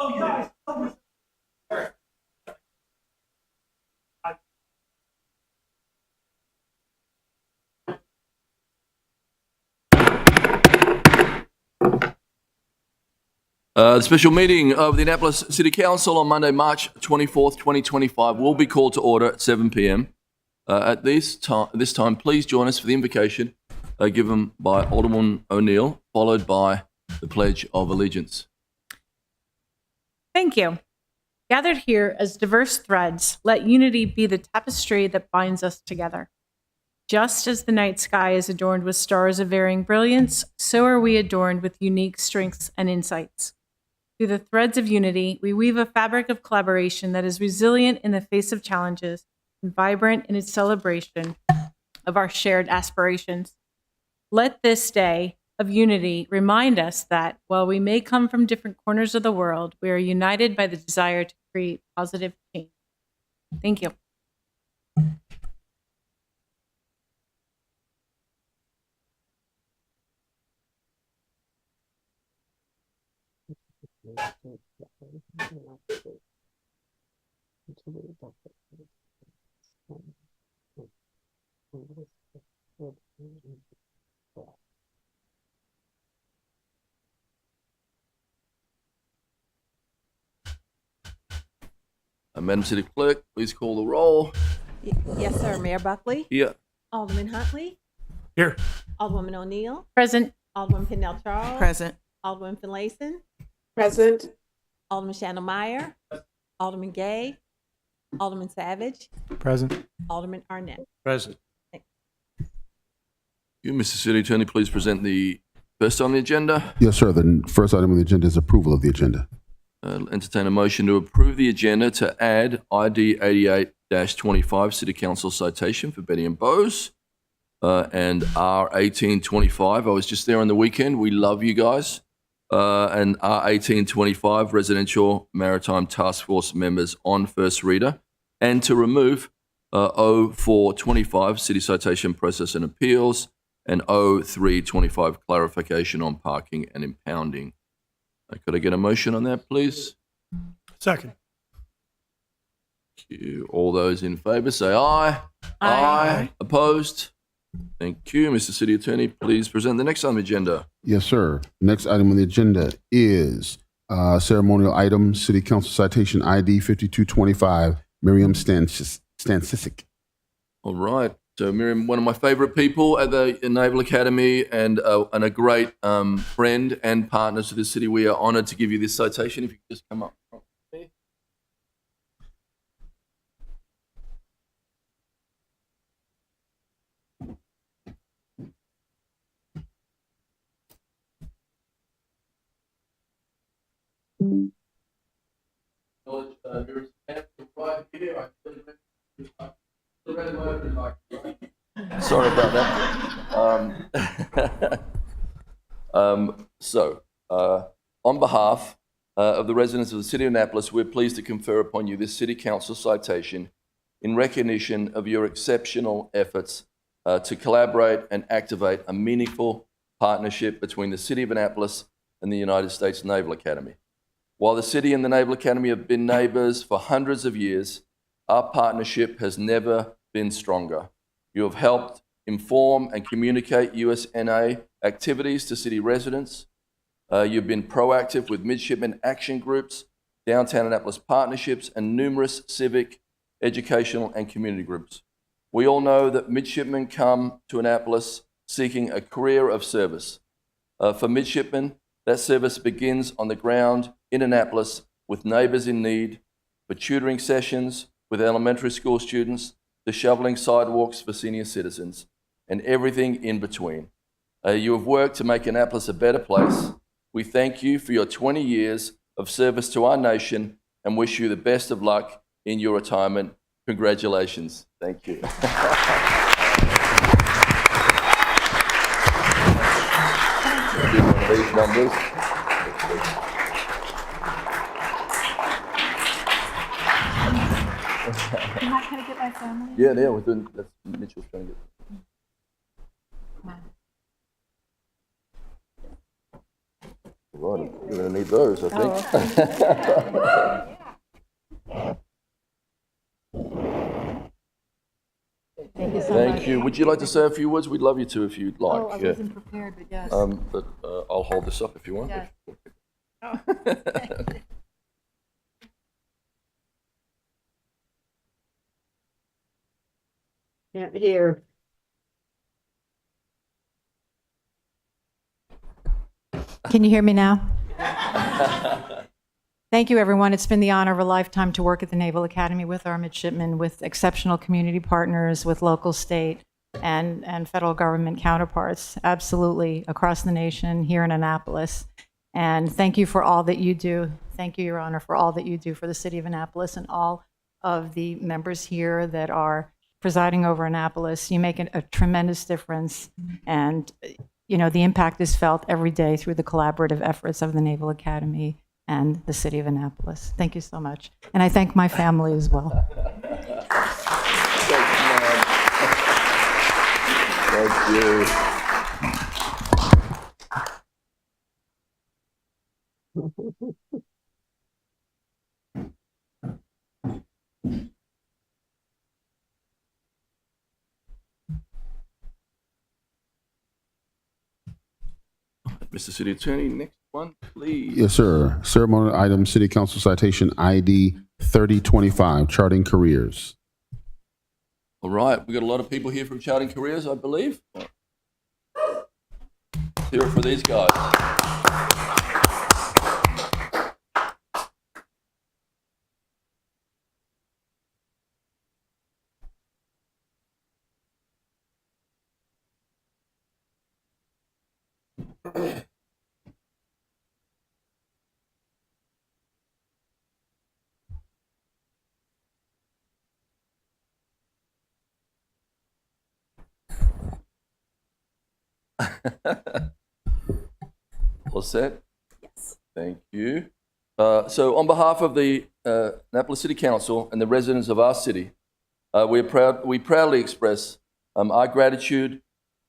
The special meeting of the Annapolis City Council on Monday, March 24th, 2025 will be called to order at 7 p.m. At this time, please join us for the invocation given by Alderman O'Neill, followed by the Pledge of Allegiance. Thank you. Gathered here as diverse threads, let unity be the tapestry that binds us together. Just as the night sky is adorned with stars of varying brilliance, so are we adorned with unique strengths and insights. Through the threads of unity, we weave a fabric of collaboration that is resilient in the face of challenges and vibrant in its celebration of our shared aspirations. Let this day of unity remind us that while we may come from different corners of the world, we are united by the desire to create positive change. Thank you. Madam City Clerk, please call the roll. Yes, sir. Mayor Buckley? Here. Alderman Huntley? Here. Alderwoman O'Neill? Present. Alderman Pinnell Charles? Present. Alderman Finlayson? Present. Alderman Shannon Meyer? Alderman Gay? Alderman Savage? Present. Alderman Arnett? Present. You, Mr. City Attorney, please present the first on the agenda. Yes, sir. The first item on the agenda is approval of the agenda. Entertain a motion to approve the agenda to add ID 88-25 City Council citation for Betty and Bose and R 1825. I was just there on the weekend. We love you guys. And R 1825 Residential Maritime Task Force members on first reader, and to remove O 425 City Citation Process and Appeals and O 325 Clarification on Parking and Impounding. Could I get a motion on that, please? Second. Thank you. All those in favour say aye. Aye. Opposed? Thank you. Mr. City Attorney, please present the next on the agenda. Yes, sir. Next item on the agenda is ceremonial item, City Council Citation ID 5225, Miriam Stansisic. All right. So Miriam, one of my favourite people at the Naval Academy and a great friend and partner to the city. We are honoured to give you this citation. If you could just come up. Sorry about that. On behalf of the residents of the City of Annapolis, we're pleased to confer upon you this City Council citation in recognition of your exceptional efforts to collaborate and activate a meaningful partnership between the City of Annapolis and the United States Naval Academy. While the City and the Naval Academy have been neighbours for hundreds of years, our partnership has never been stronger. You have helped inform and communicate USNA activities to city residents. You've been proactive with midshipmen action groups, downtown Annapolis partnerships, and numerous civic, educational, and community groups. We all know that midshipmen come to Annapolis seeking a career of service. For midshipmen, that service begins on the ground in Annapolis with neighbours in need, for tutoring sessions with elementary school students, to shoveling sidewalks for senior citizens, and everything in between. You have worked to make Annapolis a better place. We thank you for your 20 years of service to our nation and wish you the best of luck in your retirement. Congratulations. Thank you. These numbers. Am I going to get my family? Yeah, we're doing, that's Mitchell's trying to get. Right, you're going to need those, I think. Thank you so Thank you. Would you like to say a few words? We'd love you to if you'd like. Oh, I wasn't prepared, but yes. But I'll hold this up if you want. Yeah. Can't hear. Can you hear me now? Thank you, everyone. It's been the honor of a lifetime to work at the Naval Academy with our midshipmen, with exceptional community partners, with local, state, and federal government counterparts, absolutely, across the nation, here in Annapolis. And thank you for all that you do. Thank you, Your Honor, for all that you do for the city of Annapolis and all of the members here that are presiding over Annapolis. You make a tremendous difference, and you know, the impact is felt every day through the collaborative efforts of the Naval Academy and the city of Annapolis. Thank you so much. And I thank my family as well. Thank you. Mr. City Attorney, next one, please. Yes, sir. Ceremonial item, City Council Citation ID 3025, Charting Careers. All right, we've got a lot of people here from Charting Careers, I believe. Let's hear it for these guys. All set? Yes. Thank you. So on behalf of the Annapolis City Council and the residents of our city, we proudly express our gratitude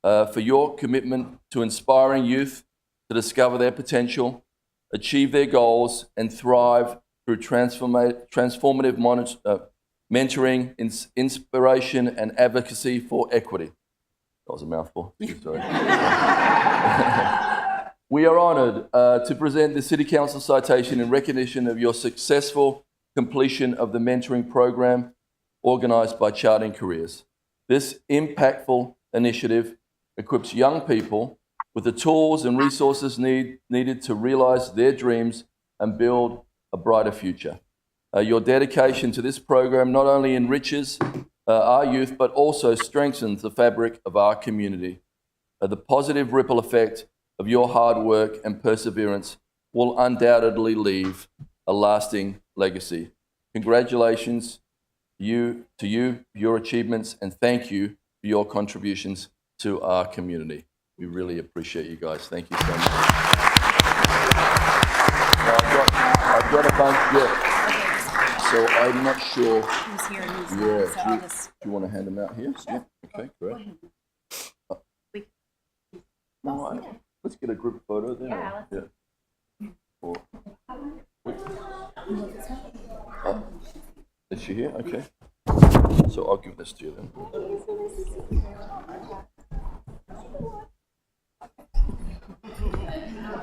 for your commitment to inspiring youth to discover their potential, achieve their goals, and thrive through transformative mentoring, inspiration, and advocacy for equity. That was a mouthful. Sorry. We are honored to present the City Council citation in recognition of your successful completion of the mentoring program organized by Charting Careers. This impactful initiative equips young people with the tools and resources needed to realize their dreams and build a brighter future. Your dedication to this program not only enriches our youth, but also strengthens the fabric of our community. The positive ripple effect of your hard work and perseverance will undoubtedly leave a lasting legacy. Congratulations to you, your achievements, and thank you for your contributions to our community. We really appreciate you guys. Thank you so much. Now, I've got a bunch, yeah. So I'm not sure. Who's here and who's Yeah, not, so I'll just... do you want to hand them out here? Yeah, okay, great. All right. Let's get a group photo then. Yeah. Or, is she here? Okay. So I'll give this to you then.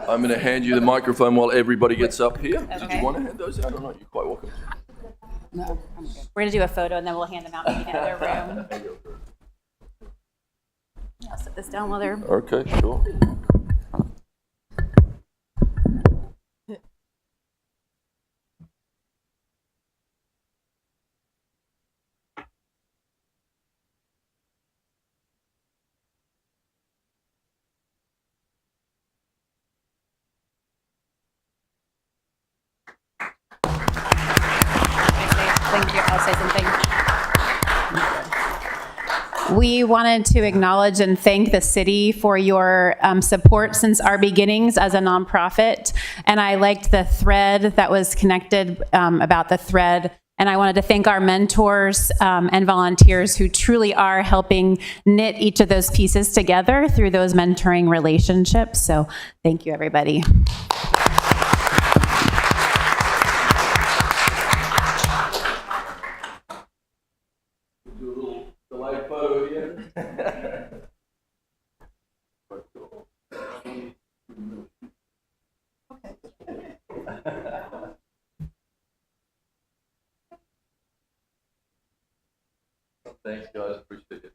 I'm going to hand you the microphone while everybody gets up here. Did you Okay. want to hand those out or not? You're quite welcome. We're going to do a photo and then we'll hand them out in the other room. I'll set this down while they're... Okay, sure. Thank you. I'll say something. We wanted to acknowledge and thank the city for your support since our beginnings as a nonprofit. And I liked the thread that was connected about the thread. And I wanted to thank our mentors and volunteers who truly are helping knit each of those pieces together through those mentoring relationships. So thank you, everybody. Thanks, guys. Appreciate it.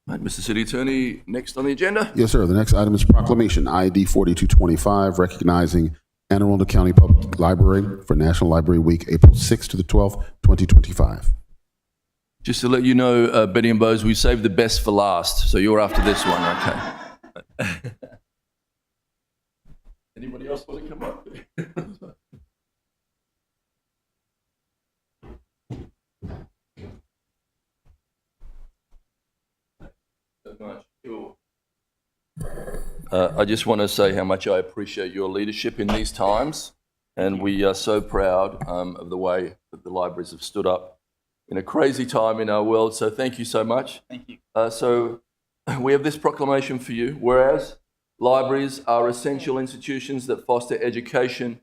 Right, Mr. City Attorney, next on the agenda. Yes, sir. The next item is proclamation ID 4225, recognizing Anne Arundel County Public Library for National Library Week, April 6th to the 12th, 2025. Just to let you know, Betty and Bose, we saved the best for last, so you're after this one, okay? Anybody else want to come up? So much. Cool. I just want to say how much I appreciate your leadership in these times, and we are so proud of the way that the libraries have stood up in a crazy time in our world. So thank you so much. Thank you. So we have this proclamation for you. Whereas libraries are essential institutions that foster education,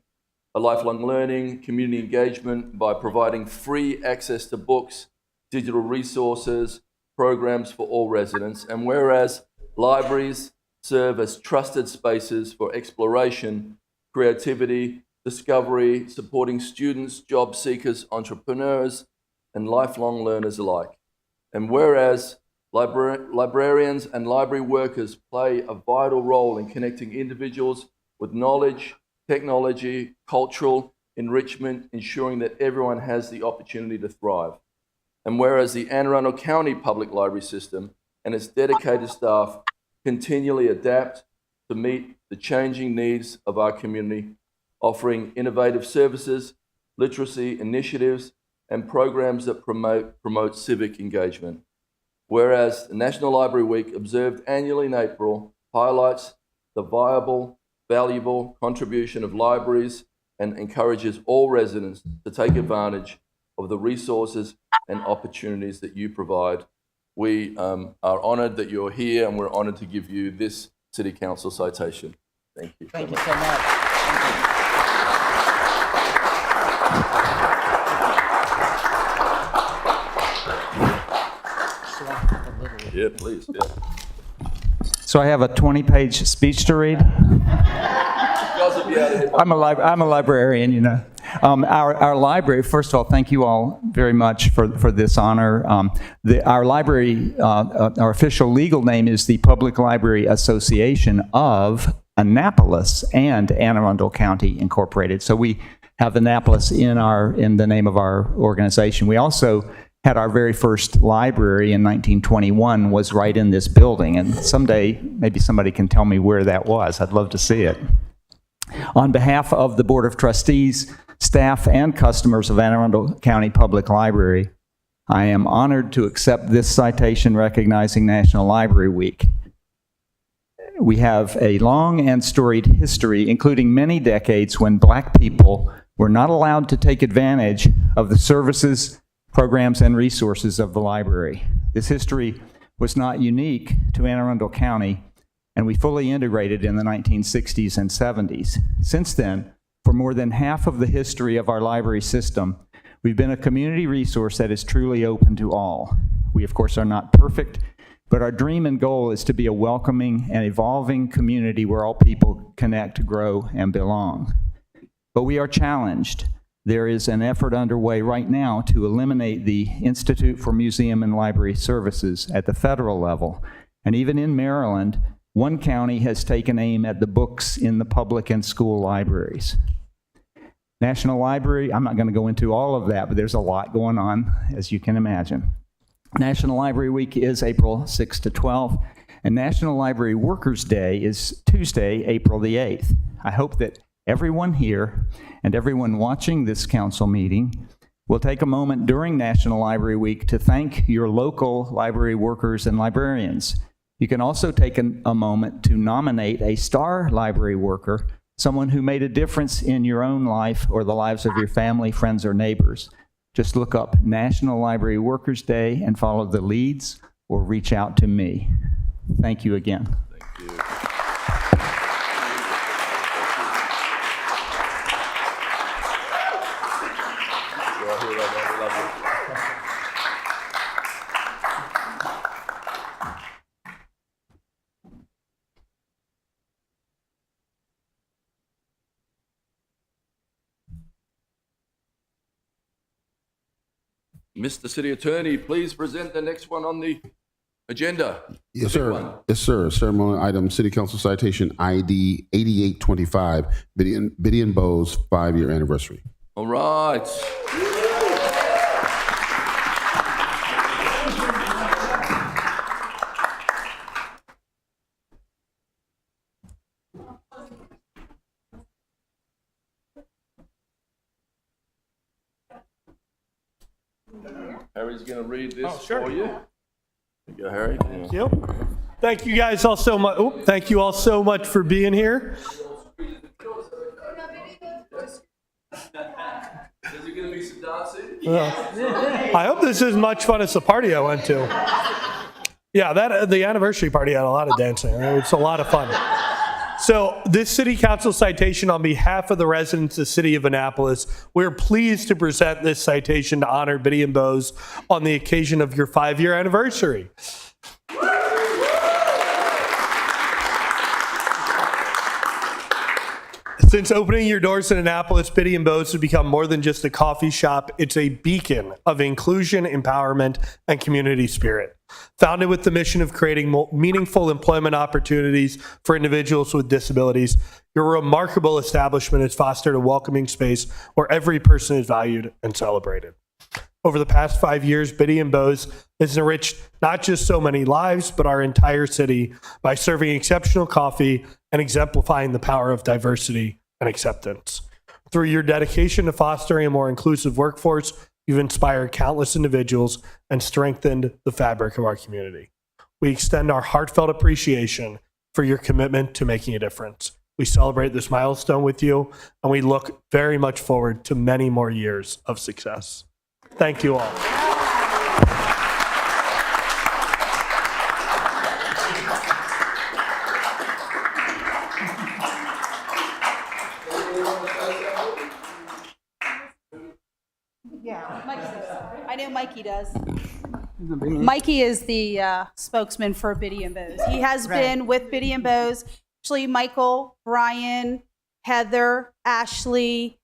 a lifelong learning, community engagement by providing free access to books, digital resources, programs for all residents. And whereas libraries serve as trusted spaces for exploration, creativity, discovery, supporting students, job seekers, entrepreneurs, and lifelong learners alike. And whereas librarians and library workers play a vital role in connecting individuals with knowledge, technology, cultural enrichment, ensuring that everyone has the opportunity to thrive. And whereas the Anne Arundel County Public Library System and its dedicated staff continually adapt to meet the changing needs of our community, offering innovative services, literacy initiatives, and programs that promote civic engagement. Whereas the National Library Week, observed annually in April, highlights the viable, valuable contribution of libraries and encourages all residents to take advantage of the resources and opportunities that you provide. We are honoured that you're here, and we're honoured to give you this City Council citation. Thank you. Thank you so much. Thank you. Yeah, please. Yeah. So I have a 20-page speech to read. Guys will be out of here. I'm a librarian, you know. Our library, first of all, thank you all very much for this honor. Our library, our official legal name is the Public Library Association of Annapolis and Anne Arundel County Incorporated. So we have Annapolis in the name of our organization. We also had our very first library in 1921 was right in this building, and someday maybe somebody can tell me where that was. I'd love to see it. On behalf of the Board of Trustees, staff, and customers of Anne Arundel County Public Library, I am honored to accept this citation recognizing National Library Week. We have a long and storied history, including many decades when Black people were not allowed to take advantage of the services, programs, and resources of the library. This history was not unique to Anne Arundel County, and we fully integrated in the 1960s and 70s. Since then, for more than half of the history of our library system, we've been a community resource that is truly open to all. We, of course, are not perfect, but our dream and goal is to be a welcoming and evolving community where all people connect, grow, and belong. But we are challenged. There is an effort underway right now to eliminate the Institute for Museum and Library Services at the federal level. And even in Maryland, one county has taken aim at the books in the public and school libraries. National Library, I'm not going to go into all of that, but there's a lot going on, as you can imagine. National Library Week is April 6 to 12, and National Library Workers' Day is Tuesday, April the 8th. I hope that everyone here and everyone watching this council meeting will take a moment during National Library Week to thank your local library workers and librarians. You can also take a moment to nominate a star library worker, someone who made a difference in your own life or the lives of your family, friends, or neighbors. Just look up National Library Workers' Day and follow the leads or reach out to me. Thank you again. Thank you. Mr. City Attorney, please present the next one on the agenda. Yes, Big sir. one. Yes, sir. Ceremonial item, City Council Citation ID 8825, Biddy and Bowes 5-year anniversary. All right. Harry's going to read this Oh, sure. for you. There you go, Harry. Thank you. Thank you guys all so much. Thank you all so much for being here. Is it going to be some dancing? I hope this is as much fun as the party I went to. Yeah, the anniversary party had a lot of dancing. It's a lot of fun. So this city council citation on behalf of the residents of the city of Annapolis, we're pleased to present this citation to honor Biddy and Bowes on the occasion of your 5-year anniversary. Since opening your doors in Annapolis, Biddy and Bowes has become more than just a coffee shop. It's a beacon of inclusion, empowerment, and community spirit. Founded with the mission of creating meaningful employment opportunities for individuals with disabilities, your remarkable establishment has fostered a welcoming space where every person is valued and celebrated. Over the past 5 years, Biddy and Bowes has enriched not just so many lives, but our entire city by serving exceptional coffee and exemplifying the power of diversity and acceptance. Through your dedication to fostering a more inclusive workforce, you've inspired countless individuals and strengthened the fabric of our community. We extend our heartfelt appreciation for your commitment to making a difference. We celebrate this milestone with you, and we look very much forward to many more years of success. Thank you all. I know Mikey does. Mikey is the spokesman for Biddy and Bowes. He has been with Biddy and Bowes. Actually, Michael, Brian, Heather, Ashley,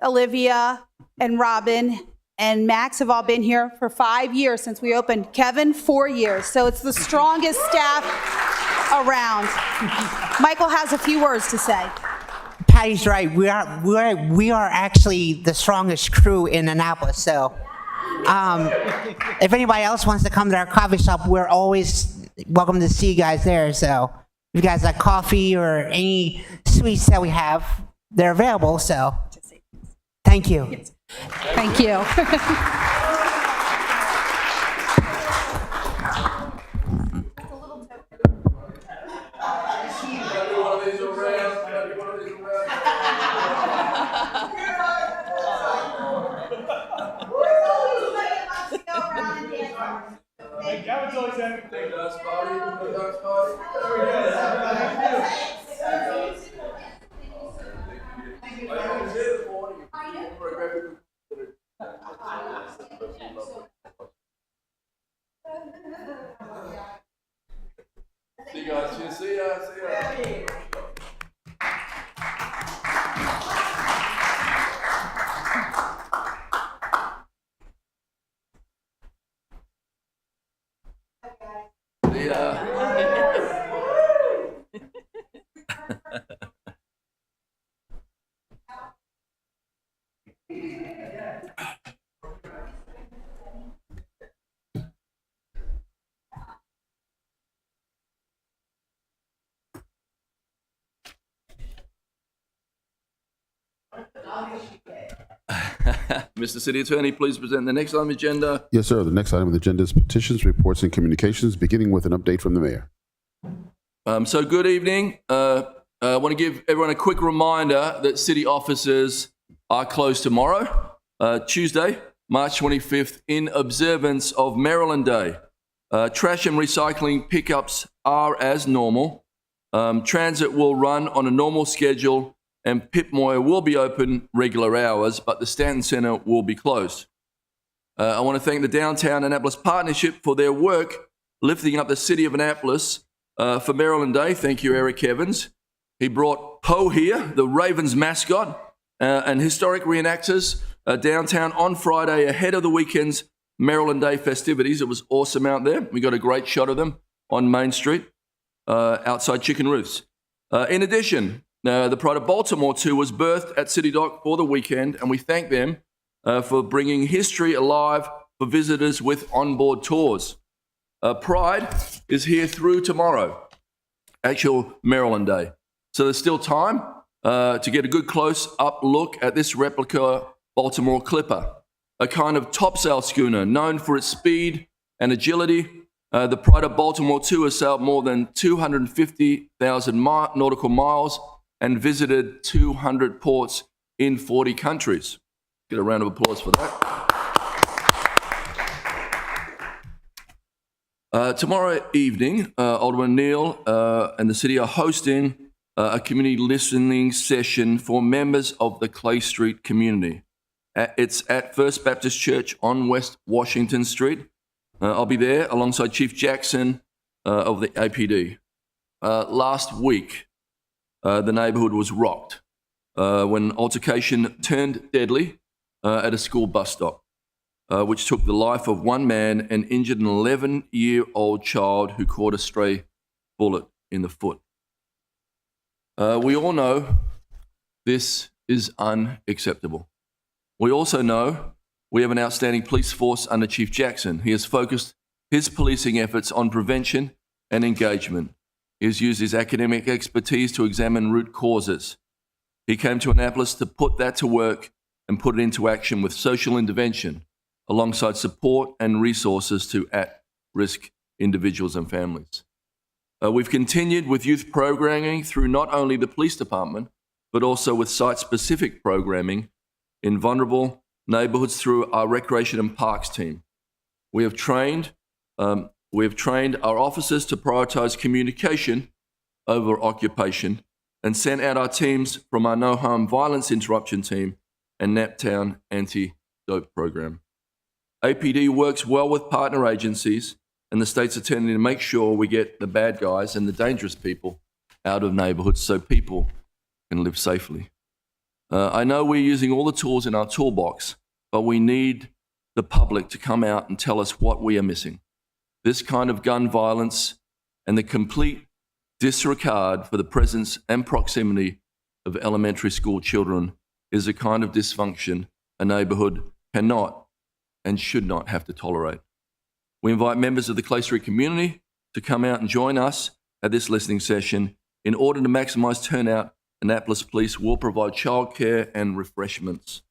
Olivia, and Robin, and Max have all been here for 5 years since we opened. Kevin, 4 years. So it's the strongest staff around. Michael has a few words to say. Patty's right. We are actually the strongest crew in Annapolis. So, if anybody else wants to come to our coffee shop, we're always welcome to see you guys there. So, if you guys like coffee or any sweets that we have, they're available. So, thank you. Thank you. See you guys. See ya. Mr. City Attorney, please present the next item agenda. Yes, sir. The next item on the agenda is petitions, reports, and communications, beginning with an update from the mayor. So good evening. I want to give everyone a quick reminder that city offices are closed tomorrow, Tuesday, March 25th, in observance of Maryland Day. Trash and recycling pickups are as normal. Transit will run on a normal schedule, and Pip Moyer will be open regular hours, but the Stanton Center will be closed. I want to thank the Downtown Annapolis Partnership for their work lifting up the city of Annapolis for Maryland Day. Thank you, Eric Evans. He brought Poe here, the Ravens mascot, and historic reenactors downtown on Friday ahead of the weekend's Maryland Day festivities. It was awesome out there. We got a great shot of them on Main Street outside Chicken Roofs. In addition, the Pride of Baltimore tour was birthed at City Dock for the weekend, and we thank them for bringing history alive for visitors with onboard tours. Pride is here through tomorrow, actual Maryland Day. So there's still time to get a good close-up look at this replica Baltimore Clipper, a kind of topsail schooner known for its speed and agility. The Pride of Baltimore tour has sailed more than 250,000 nautical miles and visited 200 ports in 40 countries. Get a round of applause for that. Tomorrow evening, Alderman Neal and the city are hosting a community listening session for members of the Clay Street community. It's at First Baptist Church on West Washington Street. I'll be there alongside Chief Jackson of the APD. Last week, the neighborhood was rocked when an altercation turned deadly at a school bus stop, which took the life of one man and injured an 11-year-old child who caught a stray bullet in the foot. We all know this is unacceptable. We also know we have an outstanding police force under Chief Jackson. He has focused his policing efforts on prevention and engagement. He has used his academic expertise to examine root causes. He came to Annapolis to put that to work and put it into action with social intervention, alongside support and resources to at-risk individuals and families. We've continued with youth programming through not only the police department, but also with site-specific programming in vulnerable neighborhoods through our Recreation and Parks team. We have trained our officers to prioritize communication over occupation and sent out our teams from our No Harm Violence Interruption team and Naptown Anti-Dope program. APD works well with partner agencies and the state's attorney to make sure we get the bad guys and the dangerous people out of neighborhoods so people can live safely. I know we're using all the tools in our toolbox, but we need the public to come out and tell us what we are missing. This kind of gun violence and the complete disregard for the presence and proximity of elementary school children is a kind of dysfunction a neighborhood cannot and should not have to tolerate. We invite members of the Clay Street community to come out and join us at this listening session. In order to maximize turnout, Annapolis Police will provide childcare and refreshments.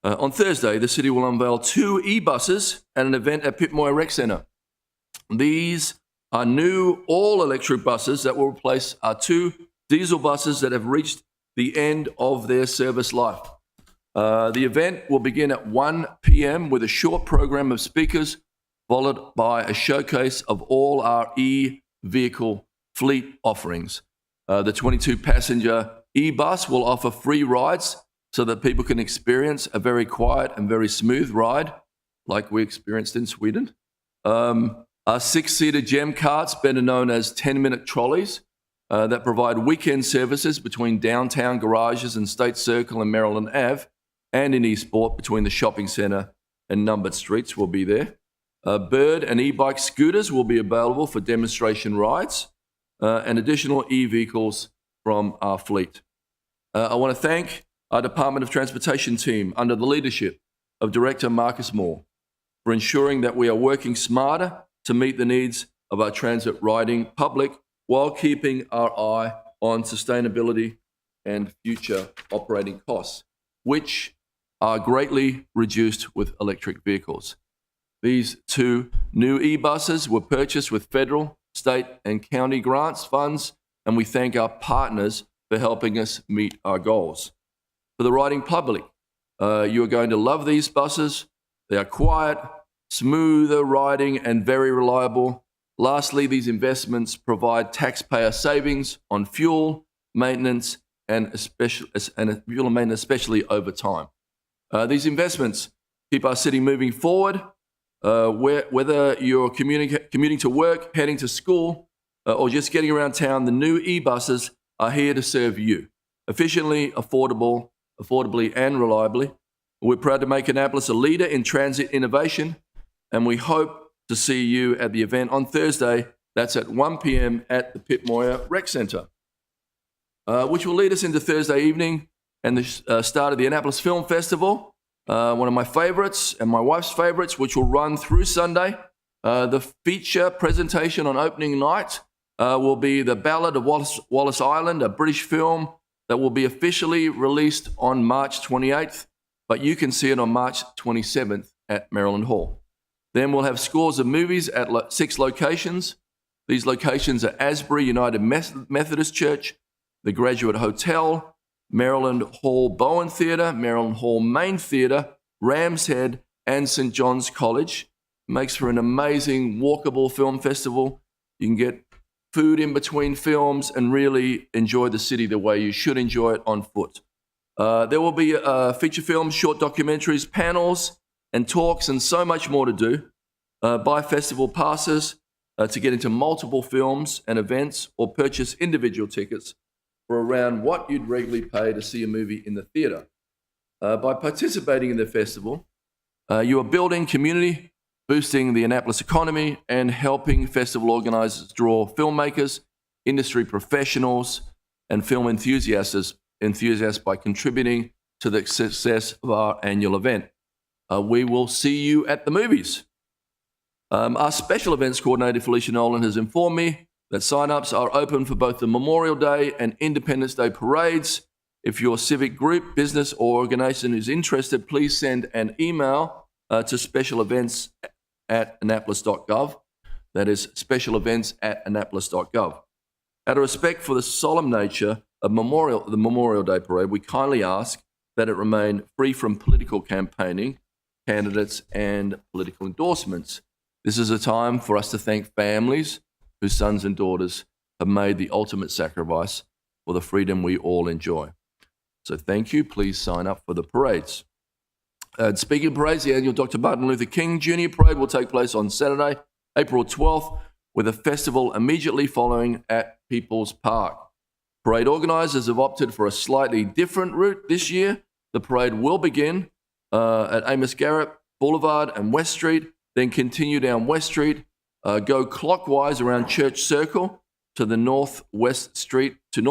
On Thursday, the city will unveil 2 e-buses at an event at Pitmoyer Rec Centre. These are new all-electric buses that will replace our 2 diesel buses that have reached the end of their service life. The event will begin at 1 p.m. with a short program of speakers, followed by a showcase of all our e-vehicle fleet offerings. The 22-passenger e-bus will offer free rides so that people can experience a very quiet and very smooth ride, like we experienced in Sweden. Our 6-seater gem carts, better known as 10-minute trolleys, that provide weekend services between downtown garages and State Circle and Maryland Ave, and in Eastport between the shopping centre and numbered streets will be there. Bird and e-bike scooters will be available for demonstration rides, and additional e-vehicles from our fleet. I want to thank our Department of Transportation team under the leadership of Director Marcus Moore for ensuring that we are working smarter to meet the needs of our transit riding public while keeping our eye on sustainability and future operating costs, which are greatly reduced with electric vehicles. These 2 new e-buses were purchased with federal, state, and county grants funds, and we thank our partners for helping us meet our goals. For the riding public, you are going to love these buses. They are quiet, smoother riding, and very reliable. Lastly, these investments provide taxpayer savings on fuel, maintenance, and especially over time. These investments keep our city moving forward, whether you're commuting to work, heading to school, or just getting around town. The new e-buses are here to serve you. Efficiently, affordable, affordably and reliably. We're proud to make Annapolis a leader in transit innovation, and we hope to see you at the event on Thursday. That's at 1 p.m. at the Pip Moyer Rec Center, which will lead us into Thursday evening and the start of the Annapolis Film Festival, one of my favorites and my wife's favorites, which will run through Sunday. The feature presentation on opening night will be The Ballad of Wallace Island, a British film that will be officially released on March 28th, but you can see it on March 27th at Maryland Hall. Then we'll have scores of movies at 6 locations. These locations are Asbury United Methodist Church, the Graduate Hotel, Maryland Hall Bowen Theatre, Maryland Hall Main Theatre, Rams Head, and St. John's College. Makes for an amazing walkable film festival. You can get food in between films and really enjoy the city the way you should enjoy it on foot. There will be feature films, short documentaries, panels, and talks, and so much more to do. Buy festival passes to get into multiple films and events, or purchase individual tickets for around what you'd regularly pay to see a movie in the theatre. By participating in the festival, you are building community, boosting the Annapolis economy, and helping festival organizers draw filmmakers, industry professionals, and film enthusiasts by contributing to the success of our annual event. We will see you at the movies. Our special events coordinator, Felicia Nolan, has informed me that sign-ups are open for both the Memorial Day and Independence Day parades. If your civic group, business, or organization is interested, please send an email to specialevents@annapolis.gov. That is specialevents@annapolis.gov. Out of respect for the solemn nature of the Memorial Day parade, we kindly ask that it remain free from political campaigning, candidates, and political endorsements. This is a time for us to thank families whose sons and daughters have made the ultimate sacrifice for the freedom we all enjoy. So thank you. Please sign up for the parades. Speaking of parades, the annual Dr. Martin Luther King Jr. Parade will take place on Saturday, April 12th, with a festival immediately following at People's Park. Parade organizers have opted for a slightly different route this year. The parade will begin at Amos Garrett Boulevard and West Street, then continue down West Street, go clockwise around Church Circle to the Northwest Street, to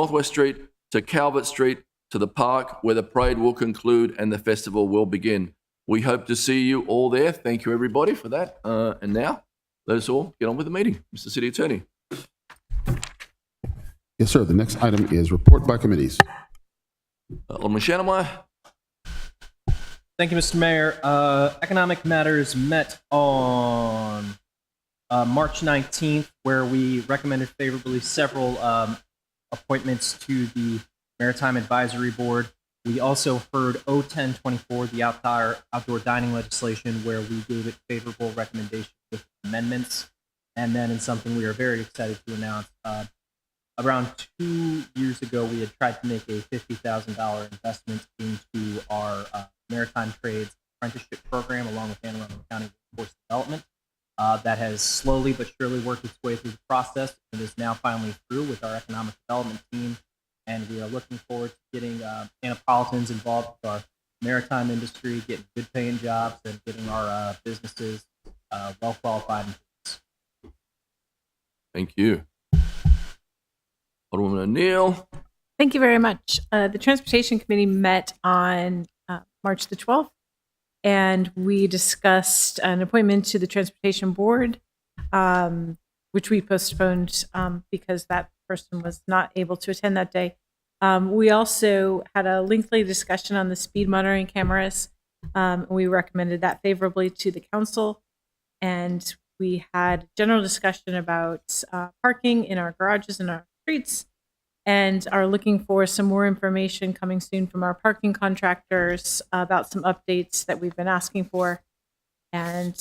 Calvert Street, to the park, where the parade will conclude and the festival will begin. We hope to see you all there. Thank you, everybody, for that. And now, let us all get on with the meeting. Mr. City Attorney. Yes, sir. The next item is report by committees. Alderman Shannemeyer. Thank you, Mr. Mayor. Economic Matters met on March 19th, where we recommended favorably several appointments to the Maritime Advisory Board. We also heard O1024, the outdoor dining legislation, where we gave it favorable recommendation with amendments. And then in something we are very excited to announce, around 2 years ago, we had tried to make a $50,000 investment into our Maritime Trades Apprenticeship Program, along with Anne Arundel County Workforce Development. That has slowly but surely worked its way through the process and is now finally through with our economic development team. And we are looking forward to getting Annapolitans involved with our maritime industry, getting good paying jobs, and getting our businesses well qualified. Thank you. Alderwoman O'Neill. Thank you very much. The Transportation Committee met on March the 12th, and we discussed an appointment to the Transportation Board, which we postponed because that person was not able to attend that day. We also had a lengthy discussion on the speed monitoring cameras. We recommended that favorably to the council, and we had general discussion about parking in our garages and our streets, and are looking for some more information coming soon from our parking contractors about some updates that we've been asking for. And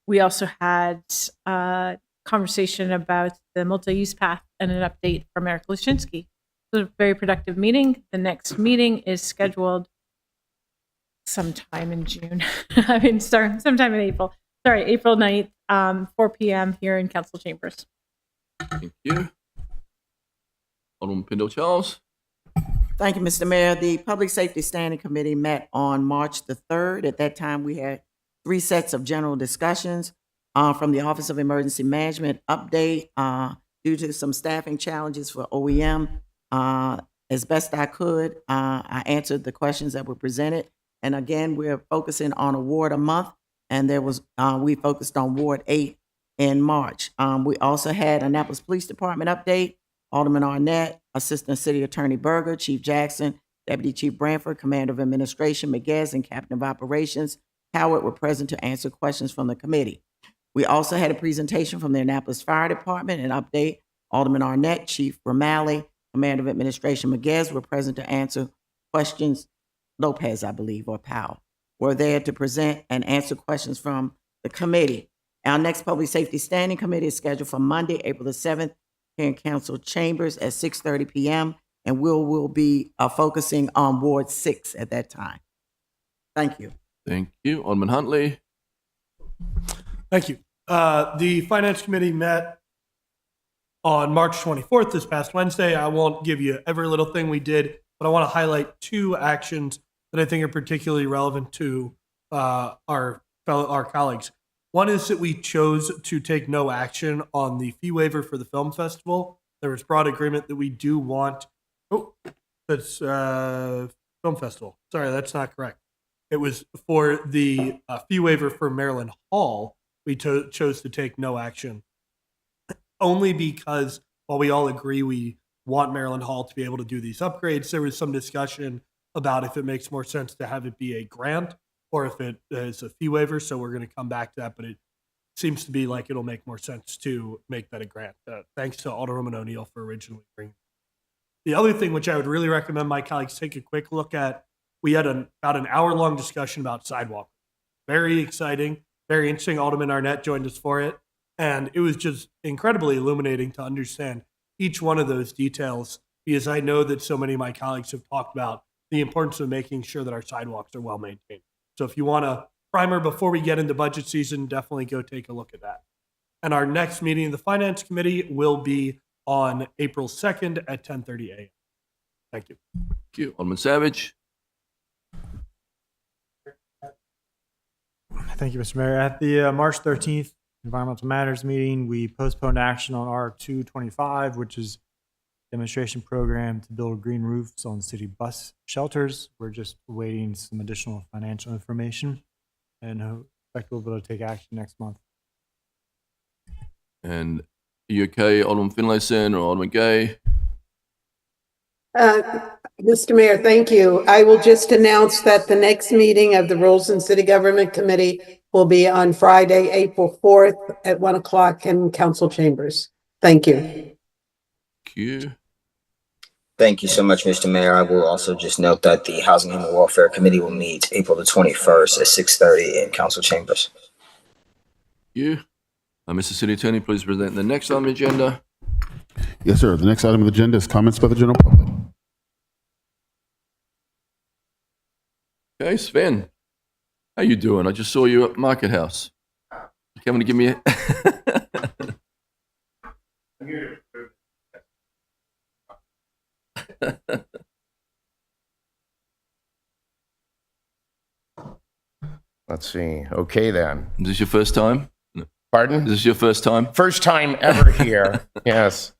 we also had a conversation about the multi-use path and an update from Eric Lushinsky. It was a very productive meeting. The next meeting is scheduled sometime in June. Sometime in April. Sorry, April 9th, 4 p.m. here in council chambers. Thank you. Alderman Pindell Charles. Thank you, Mr. Mayor. The Public Safety Standing Committee met on March the 3rd. At that time, we had 3 sets of general discussions from the Office of Emergency Management update due to some staffing challenges for OEM. As best I could, I answered the questions that were presented. And again, we're focusing on a ward a month, and we focused on Ward 8 in March. We also had Annapolis Police Department update. Alderman Arnett, Assistant City Attorney Berger, Chief Jackson, Deputy Chief Branford, Commander of Administration Miguez, and Captain of Operations Howard were present to answer questions from the committee. We also had a presentation from the Annapolis Fire Department, an update. Alderman Arnett, Chief Romali, Commander of Administration Miguez were present to answer questions. Lopez, I believe, or Powell, were there to present and answer questions from the committee. Our next Public Safety Standing Committee is scheduled for Monday, April the 7th, here in Council Chambers at 6:30 p.m., and we'll be focusing on Ward 6 at that time. Thank you. Thank you. Alderman Huntley. Thank you. The Finance Committee met on March 24th, this past Wednesday. I won't give you every little thing we did, but I want to highlight 2 actions that I think are particularly relevant to our colleagues. One is that we chose to take no action on the fee waiver for the film festival. There was broad agreement that we do want. That's film festival. Sorry, that's not correct. It was for the fee waiver for Maryland Hall. We chose to take no action, only because while we all agree we want Maryland Hall to be able to do these upgrades, there was some discussion about if it makes more sense to have it be a grant or if it is a fee waiver. So we're going to come back to that, but it seems to be like it'll make more sense to make that a grant. Thanks to Alderwoman O'Neill for originally bringing. The other thing which I would really recommend my colleagues take a quick look at, we had about an hour-long discussion about sidewalk. Very exciting, very interesting. Alderman Arnett joined us for it, and it was just incredibly illuminating to understand each one of those details, because I know that so many of my colleagues have talked about the importance of making sure that our sidewalks are well maintained. So if you want a primer before we get into budget season, definitely go take a look at that. And our next meeting of the Finance Committee will be on April 2nd at 10:30 a.m. Thank you. Thank you. Alderman Savage. Thank you, Mr. Mayor. At the March 13th Environmental Matters meeting, we postponed action on R225, which is demonstration program to build green roofs on city bus shelters. We're just awaiting some additional financial information and expect we'll be able to take action next month. And are you okay, Alderman Finlayson or Alderman Gay? Mr. Mayor, thank you. I will just announce that the next meeting of the Rules and City Government Committee will be on Friday, April 4th at 1 o'clock in council chambers. Thank you. Thank you. Thank you so much, Mr. Mayor. I will also just note that the Housing and Human Welfare Committee will meet April the 21st at 6:30 in council chambers. Thank you. Mr. City Attorney, please present the next on the agenda. Yes, sir. The next item on the agenda is comments by the general public. Okay, Sven, how you doing? I just saw you at Market House. You coming to give me a... Let's see. Okay, then. Is this your first time? Pardon? Is this your first time? First time ever here. Yes.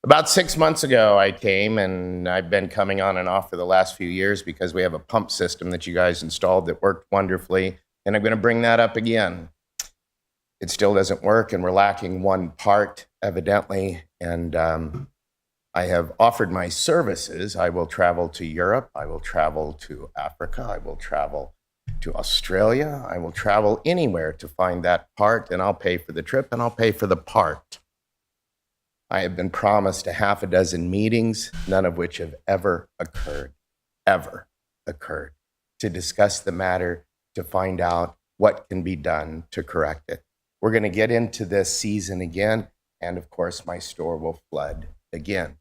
About 6 months ago, I came, and I've been coming on and off for the last few years because we have a pump system that you guys installed that worked wonderfully, and I'm going to bring that up again. It still doesn't work, and we're lacking one part, evidently, and I have offered my services. I will travel to Europe. I will travel to Africa. I will travel to Australia. I will travel anywhere to find that part, and I'll pay for the trip, and I'll pay for the part. I have been promised a half a dozen meetings, none of which have ever occurred, to discuss the matter, to find out what can be done to correct it. We're going to get into this season again, and of course, my store will flood again.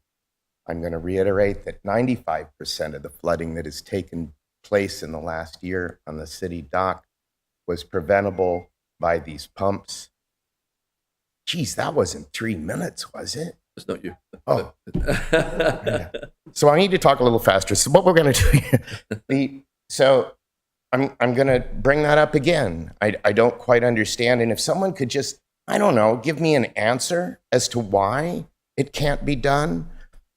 I'm going to reiterate that 95% of the flooding that has taken place in the last year on the city dock was preventable by these pumps. Geez, that wasn't 3 minutes, was it? That's not you. Oh. So I need to talk a little faster. So what we're going to do, I'm going to bring that up again. I don't quite understand. And if someone could just, I don't know, give me an answer as to why it can't be done,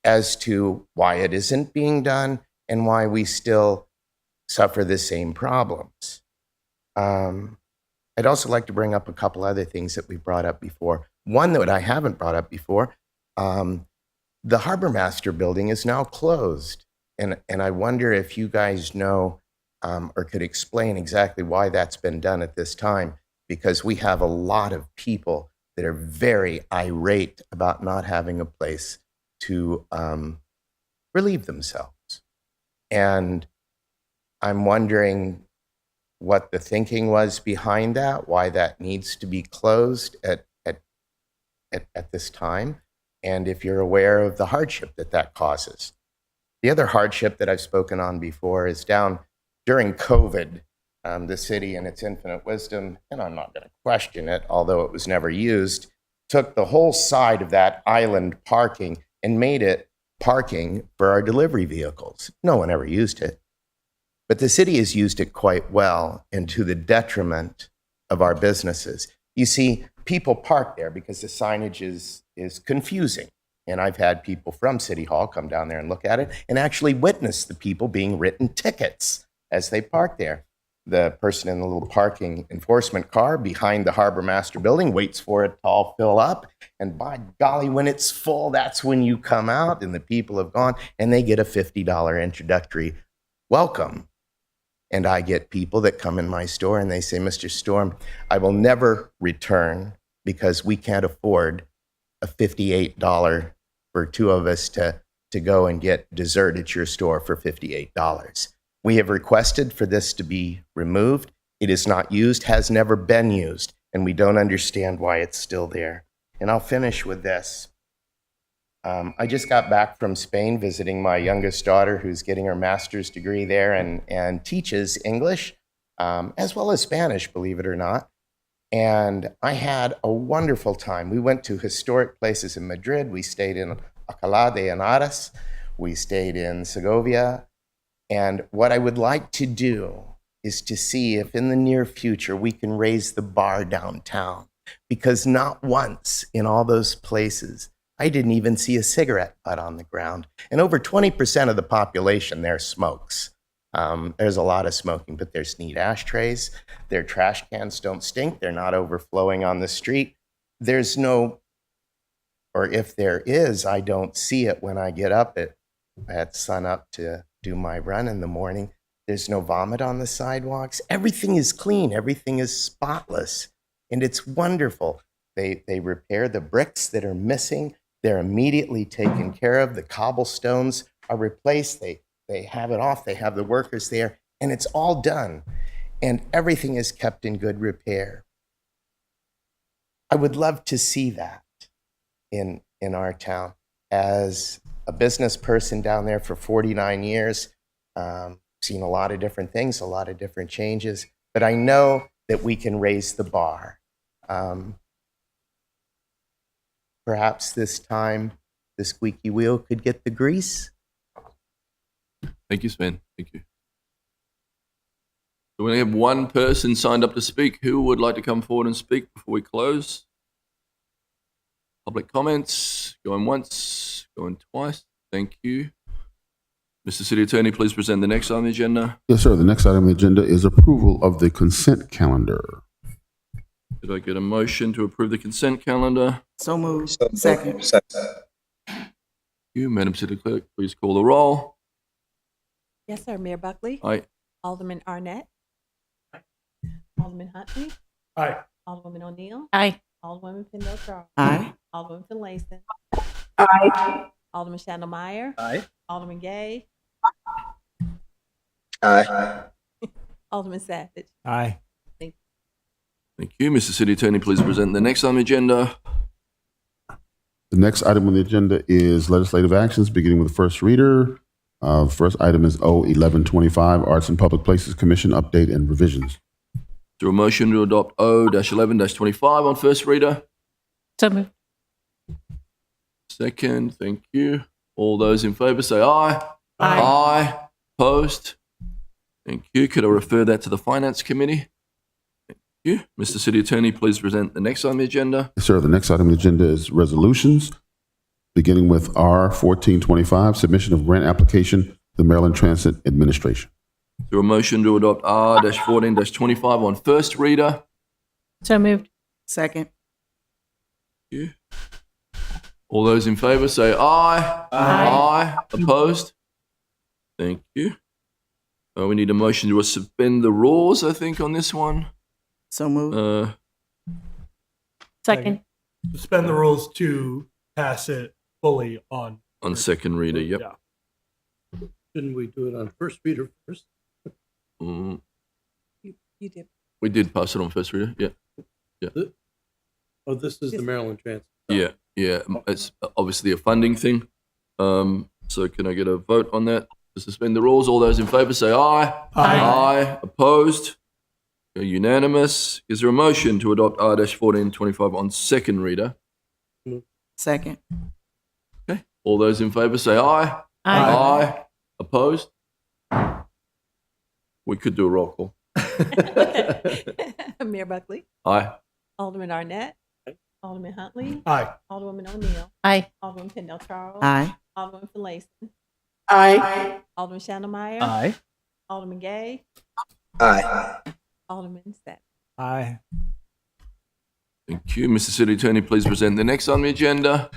as to why it isn't being done, and why we still suffer the same problems. I'd also like to bring up a couple other things that we brought up before. One that I haven't brought up before, the Harbor Master building is now closed. And I wonder if you guys know or could explain exactly why that's been done at this time, because we have a lot of people that are very irate about not having a place to relieve themselves. And I'm wondering what the thinking was behind that, why that needs to be closed at this time, and if you're aware of the hardship that that causes. The other hardship that I've spoken on before is down during COVID, the city in its infinite wisdom, and I'm not going to question it, although it was never used, took the whole side of that island parking and made it parking for our delivery vehicles. No one ever used it. But the city has used it quite well, and to the detriment of our businesses. You see, people park there because the signage is confusing. And I've had people from City Hall come down there and look at it and actually witness the people being written tickets as they park there. The person in the little parking enforcement car behind the Harbor Master building waits for it to all fill up. And by golly, when it's full, that's when you come out and the people have gone and they get a $50 introductory welcome. And I get people that come in my store and they say, Mr. Storm, I will never return because we can't afford a $58 for two of us to go and get dessert at your store for $58. We have requested for this to be removed. It is not used, has never been used, and we don't understand why it's still there. And I'll finish with this. I just got back from Spain visiting my youngest daughter who's getting her master's degree there and teaches English as well as Spanish, believe it or not. And I had a wonderful time. We went to historic places in Madrid. We stayed in Alcalá de Henares. We stayed in Segovia. And what I would like to do is to see if in the near future we can raise the bar downtown. Because not once in all those places I didn't even see a cigarette butt on the ground. And over 20% of the population there smokes. There's a lot of smoking, but there's neat ashtrays. Their trash cans don't stink. They're not overflowing on the street. There's no, or if there is, I don't see it when I get up at sunup to do my run in the morning. There's no vomit on the sidewalks. Everything is clean. Everything is spotless. And it's wonderful. They repair the bricks that are missing. They're immediately taken care of. The cobblestones are replaced. They have it off. They have the workers there, and it's all done. And everything is kept in good repair. I would love to see that in our town. As a business person down there for 49 years, seen a lot of different things, a lot of different changes, but I know that we can raise the bar. Perhaps this time the squeaky wheel could get the grease. Thank you, Sven. Thank you. So we only have one person signed up to speak. Who would like to come forward and speak before we close? Public comments, going once, going twice. Thank you. Mr. City Attorney, please present the next item on the agenda. Yes, sir. The next item on the agenda is approval of the consent calendar. Did I get a motion to approve the consent calendar? So moved. Second. Thank you. Madam City Clerk, please call the roll. Yes, sir. Mayor Buckley? Aye. Alderman Arnett? Alderman Huntley? Aye. Alderwoman O'Neill? Aye. Alderwoman Kendall Charles? Aye. Alderwoman Finlayson? Aye. Alderman Shandell Meyer? Aye. Alderman Gay? Aye. Alderman Savage? Aye. Thank you. Mr. City Attorney, please present the next item on the agenda. The next item on the agenda is legislative actions, beginning with the first reader. First item is O1125, Arts and Public Places Commission update and revisions. Is there a motion to adopt O-11-25 on first reader? So moved. second. Thank you. All those in favour say aye. Aye. Aye. Opposed? Thank you. Could I refer that to the Finance Committee? Thank you. Mr. City Attorney, please present the next on the agenda. Yes, sir. The next item on the agenda is resolutions, beginning with R 1425, submission of grant application to the Maryland Transit Administration. Is there a motion to adopt R-14-25 on first reader? So moved. Second. Thank you. All those in favour say aye. Aye. Opposed? Thank you. We need a motion to suspend the rules, I think, on this one. So moved. Second. Suspend the rules to pass it fully on. On second reader, yep. Yeah. Shouldn't we do it on first reader first? Mm, You did. we did pass it on first reader, yeah. Oh, this is the Maryland Transit. Yeah, yeah. It's obviously a funding thing. So can I get a vote on that to suspend the rules? All those in favour say aye. Aye. Opposed? Unanimous. Is there a motion to adopt R-1425 on second reader? Second. Okay. All those in favour say aye. Aye. Opposed? We could do a roll call. Mayor Buckley, Aye. Alderman Arnett, Alderman Huntley, Aye. Alderwoman O'Neill, Aye. Alderman Kendall Charles, Aye. Alderman Finlayson, Aye. Alderman Chandlemeyer, Aye. Alderman Gay, Aye. Alderman Savage. Aye. Thank you. Mr. City Attorney, please present the next on the agenda.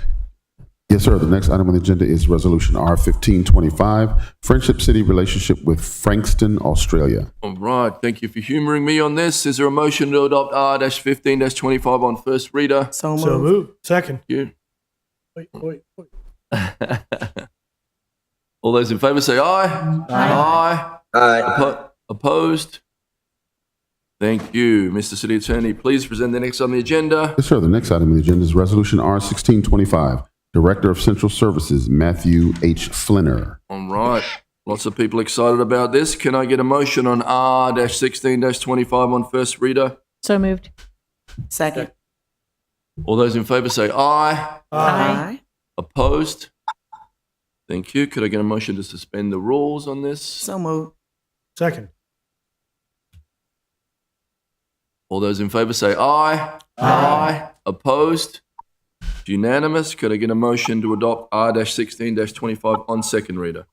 Yes, sir. The next item on the agenda is resolution R 1525, Friendship City relationship with Frankston, Australia. All right. Thank you for humouring me on this. Is there a motion to adopt R-15-25 on first reader? So moved. So moved. Second. Thank Wait. you. All those in favour say aye. Aye. Aye. Opposed? Thank you. Mr. City Attorney, please present the next on the agenda. Yes, sir. The next item on the agenda is resolution R 1625, Director of Central Services, Matthew H. Flinner. All right. Lots of people excited about this. Can I get a motion on R-16-25 on first reader? So moved. Second. All those in favour say aye. Aye. Opposed? Thank you. Could I get a motion to suspend the rules on this? So moved. Second. All those in favour say aye. Aye. Opposed? Unanimous. Could I get a motion to adopt R-16-25 on second reader?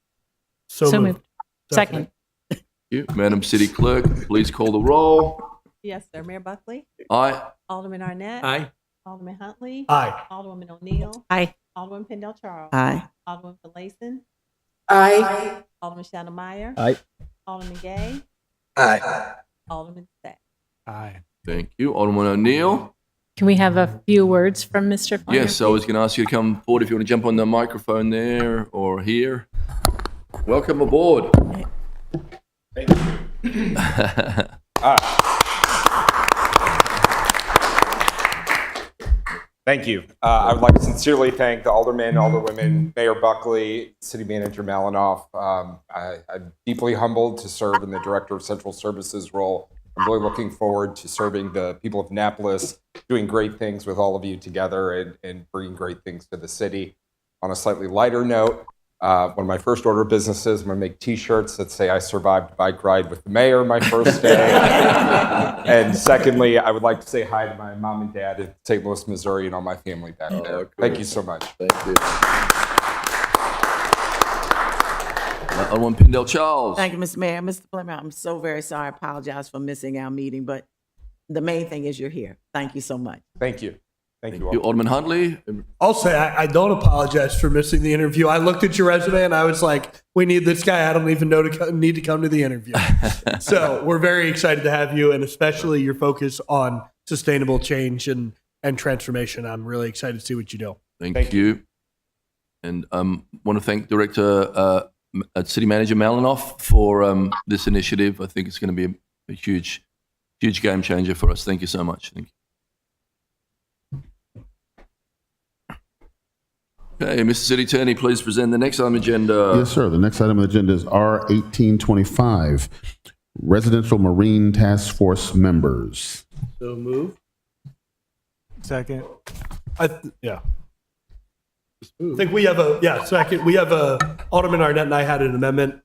So moved. Second. Thank you. Madam City Clerk, please call the roll. Yes, sir. Mayor Buckley, Aye. Alderman Arnett, Aye. Alderman Huntley, Aye. Alderwoman O'Neill, Aye. Alderman Pendle Charles, Aye. Alderman Finlayson, Aye. Alderman Chandlemeyer, Aye. Alderman Gay, Aye. Alderman Savage. Aye. Thank you. Alderman O'Neill. Can we have a few words from Mr. Flannery? Yes, I was going to ask you to come forward if you want to jump on the microphone there or here. Welcome aboard. Thank you. I would like to sincerely thank the aldermen, alderwomen, Mayor Buckley, City Manager Malinoff. I'm deeply humbled to serve in the Director of Central Services role. I'm really looking forward to serving the people of Annapolis, doing great things with all of you together and bringing great things to the city. On a slightly lighter note, one of my first order of business is I'm going to make T-shirts that say I survived a bike ride with the mayor my first day. And secondly, I would like to say hi to my mom and dad in St. Louis, Missouri, and all my family back there. Cool. Thank you so much. Thank you. Alderman Pendle Charles. Thank you, Mr. Mayor. Mr. Fleming, I'm so very sorry. I apologize for missing our meeting, but the main thing is you're here. Thank you so much. Thank you. Thank you all. Alderman Huntley. I'll say I don't apologize for missing the interview. I looked at your resume and I was like, we need this guy. I don't even know need to come to the interview. So we're very excited to have you, and especially your focus on sustainable change and transformation. I'm really excited to see what you do. Thank you. And want to thank Director City Manager Malinoff for this initiative. I think it's going to be a huge game changer for us. Thank you so much. Thank you. Okay, Mr. City Attorney, please present the next item agenda. Yes, sir. The next item on the agenda is R 1825, Residential Marine Task Force members. So move. Second. Yeah. I think we have second. We have Alderman Arnett and I had an amendment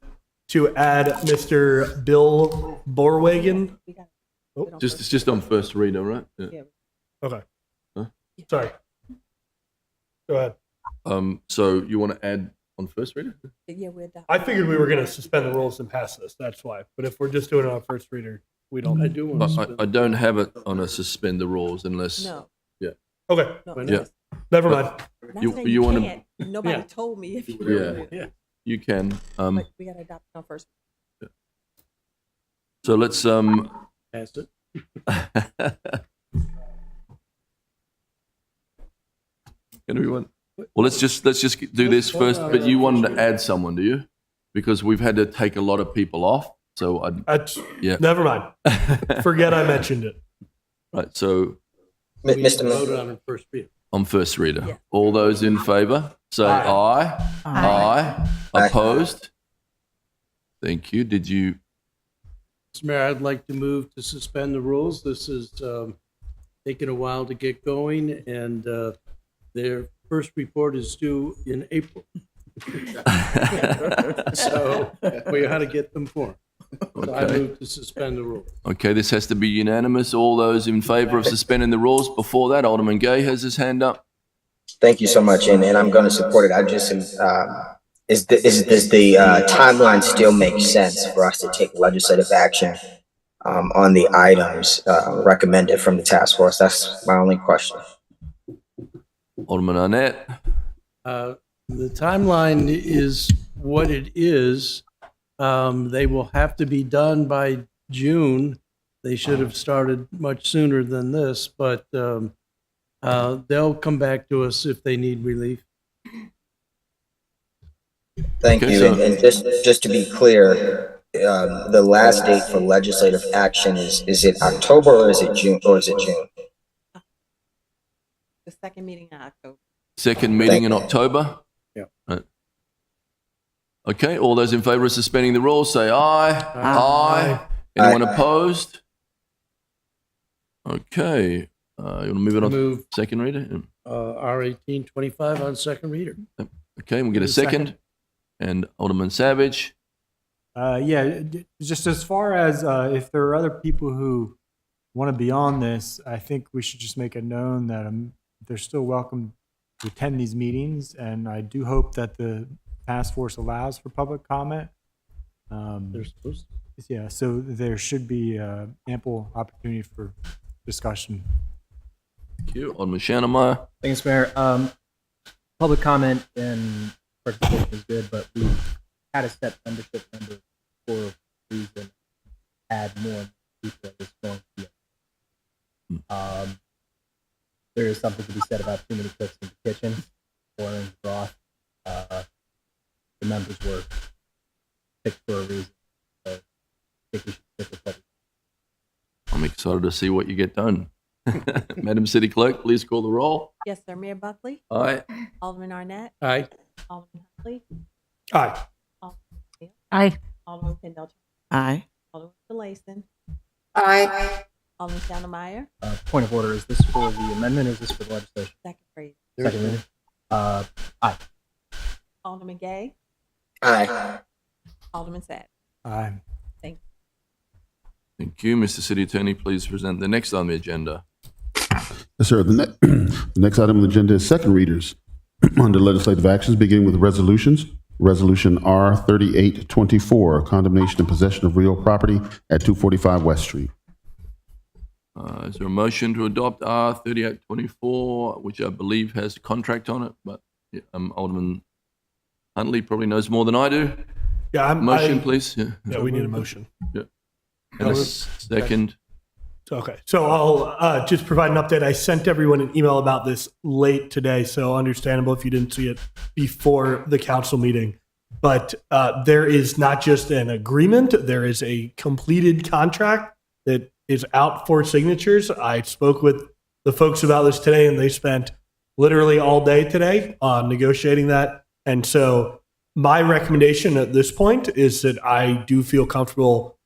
to add Mr. Bill Borwagen. It's just on first reader, right? Yeah. Okay. Huh? Sorry. Go ahead. So you want to add on first reader? Yeah, we're done. I figured we were going to suspend the rules and pass this. That's why. But if we're just doing it on first reader, we don't. I do want to. I don't have it on a suspend the rules unless. No. Yeah. Okay. Yeah. Never mind. Not You saying you want can't. Nobody told me if you to? were. Yeah. You can. But we got to adopt it on first. So let's Pass it. Can we want? Well, let's just do this first. But you wanted to add someone, do you? Because we've had to take a lot of people off. So yeah. Never mind. Forget I mentioned it. Right. So Mr. Voted on it first reader. on first reader, all those in favour say aye. Aye. Opposed? Thank you. Did you? Mr. Mayor, I'd like to move to suspend the rules. This is taking a while to get going, and their first report is due in April. So we ought to get them formed. So I Okay. move to suspend the rules. Okay, this has to be unanimous. All those in favour of suspending the rules. Before that, Alderman Gay has his hand up. Thank you so much, and I'm going to support it. I just does the timeline still make sense for us to take legislative action on the items recommended from the task force? That's my only question. Alderman Arnett. The timeline is what it is. They will have to be done by June. They should have started much sooner than this, but they'll come back to us if they need relief. Thank Okay, you. so- And just to be clear, the last date for legislative action is it October or is it June? The second meeting in October. Second meeting in October? Yeah. Right. Okay, all those in favour of suspending the rules say aye. Aye. Anyone opposed? Okay, you want to move it on Move second reader? R1825 on second reader. Okay, we'll get a second. And Alderman Savage. Just as far as if there are other people who want to be on this, I think we should just make it known that they're still welcome to attend these meetings, and I do hope that the task force allows for public comment. They're supposed to. Yeah, so there should be ample opportunity for discussion. Thank you. Alderman Shannemeyer. Thanks, Mayor. Public comment and participation is good, but we had a set membership number for a reason. Add more people is going to be. There is something to be said about too many cooks in the kitchen, boiling broth. The members were picked for a reason. So I think we should stick with that. I'm excited to see what you get done. Madam City Clerk, please call the roll. Yes, sir. Mayor Buckley? Aye. Alderman Arnett? Aye. Alderman Huntley? Aye. Alderman Steele? Aye. Alderman Pendleton? Aye. Alderman Delason? Aye. Alderman Shannemeyer? Point of order, is this for the amendment or is this for the legislation? Second reading. Second reading. Aye. Alderman Gay? Aye. Alderman Sad? Aye. Thank Thank you. Mr. City Attorney, please present the next on the agenda. Yes, sir. The next item on the agenda is second readers under legislative actions, beginning with resolutions. Resolution R3824, condemnation and possession of real property at 245 West Street. Is there a motion to adopt R3824, which I believe has a contract on it, but Alderman Huntley probably knows more than I do. Yeah, Motion, please. Yeah, we need a motion. Yeah. And a second. Okay, so I'll just provide an update. I sent everyone an email about this late today, so understandable if you didn't see it before the council meeting. But there is not just an agreement, there is a completed contract that is out for signatures. I spoke with the folks about this today, and they spent literally all day today on negotiating that. And so my recommendation at this point is that I do feel comfortable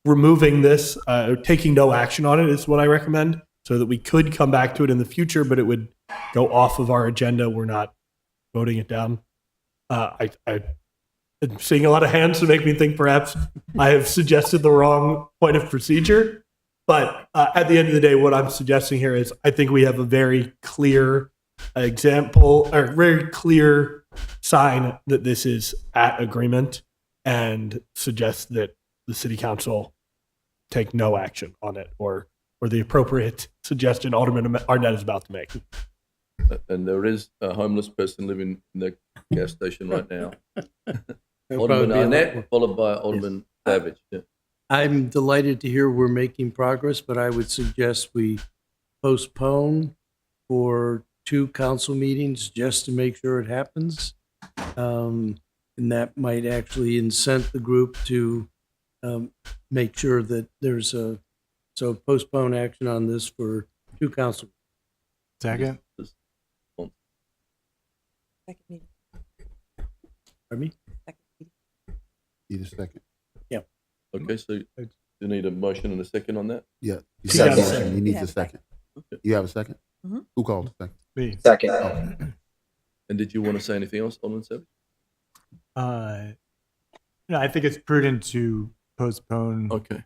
removing this, taking no action on it is what I recommend, so that we could come back to it in the future, but it would go off of our agenda. We're not voting it down. I'm seeing a lot of hands to make me think perhaps I have suggested the wrong point of procedure. But at the end of the day, what I'm suggesting here is I think we have a very clear example or very clear sign that this is at agreement, and suggest that the city council take no action on it, or the appropriate suggestion Alderman Arnett is about to make. And there is a homeless person living in the gas station right now. There'll probably Alderman be a lot more. Arnett, followed by Alderman Savage. Yeah. I'm delighted to hear we're making progress, but I would suggest we postpone for 2 council meetings just to make sure it happens. And that might actually incent the group to make sure that there's so postpone action on this for 2 council. Second. Second meeting. Pardon me? Second meeting. Need a second. Okay, so you need a motion and a second on that? Yeah. You Second. have a second. He needs Yeah. a second. Okay. You have a second? Mhm. Who called the second? Me. Second. Okay. And did you want to say anything else, Alderman Savage? I think it's prudent to postpone, Okay.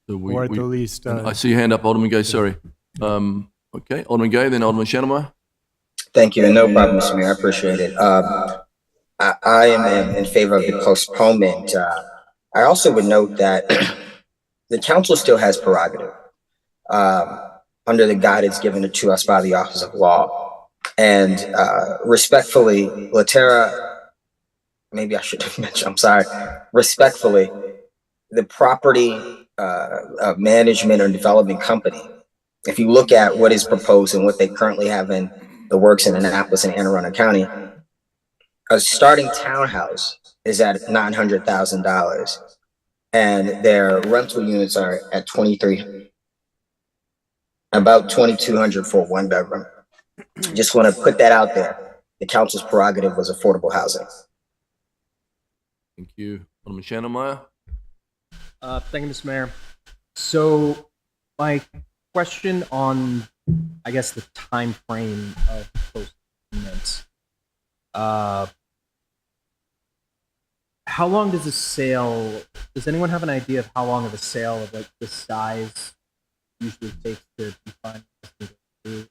So or at the least, I see your hand up, Alderman Gay, sorry. Okay, Alderman Gay, then Alderman Shannemeyer. Thank you, and no problem, Mr. Mayor, I appreciate it. I am in favor of the postponement. I also would note that the council still has prerogative under the guidance given to us by the Office of Law. And respectfully, Latera, maybe I should have mentioned, I'm sorry, respectfully, the property management or development company, if you look at what is proposed and what they currently have in the works in Annapolis and Anne Arundel County, a starting townhouse is at $900,000, and their rental units are at about 2,200 for a 1-bedroom. Just want to put that out there. The council's prerogative was affordable housing. Thank you. Alderman Shannemeyer. Thank you, Mr. Mayor. So my question on, I guess, the time frame of postponement. How long does a sale, does anyone have an idea of how long of a sale of like this size usually takes to be finalized? Is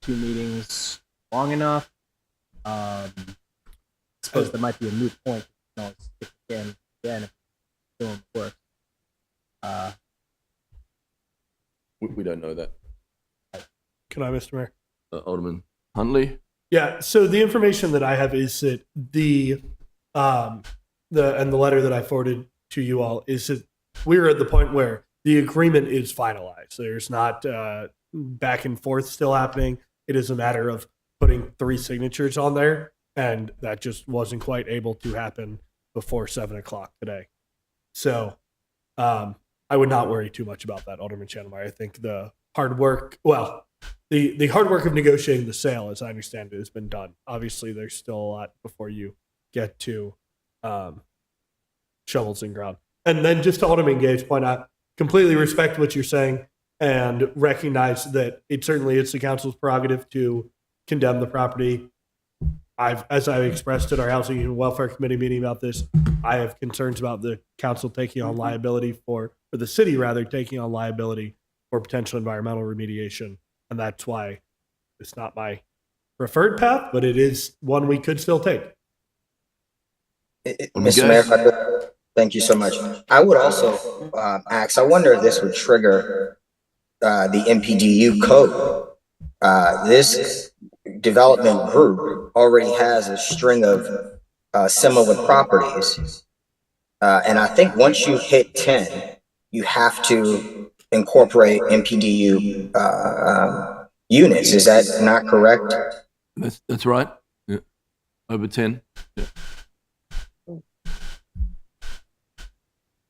2 meetings long enough? I suppose that might be a moot point. You know, stick again if it's still in the works. We don't know that. Can I, Mr. Mayor? Alderman Huntley. Yeah. So the information that I have is that the letter that I forwarded to you all is that we're at the point where the agreement is finalized. There's not back and forth still happening. It is a matter of putting 3 signatures on there, and that just wasn't quite able to happen before 7:00 today. So I would not worry too much about that, Alderman Shannemeyer. I think the hard work, the hard work of negotiating the sale, as I understand it, has been done. Obviously, there's still a lot before you get to shovels in ground. And then just to Alderman Gay's point, I completely respect what you're saying and recognize that it certainly is the council's prerogative to condemn the property. As I expressed at our Housing and Welfare Committee meeting about this, I have concerns about the council taking on liability or the city rather taking on liability for potential environmental remediation. And that's why it's not my preferred path, but it is one we could still take. Mr. Mayor, if I could, thank you so much. I would also ask, I wonder if this would trigger the MPDU code. This development group already has a string of similar properties. And I think once you hit 10, you have to incorporate MPDU units. Is that not correct? That's right. Yeah. Over 10. Yeah.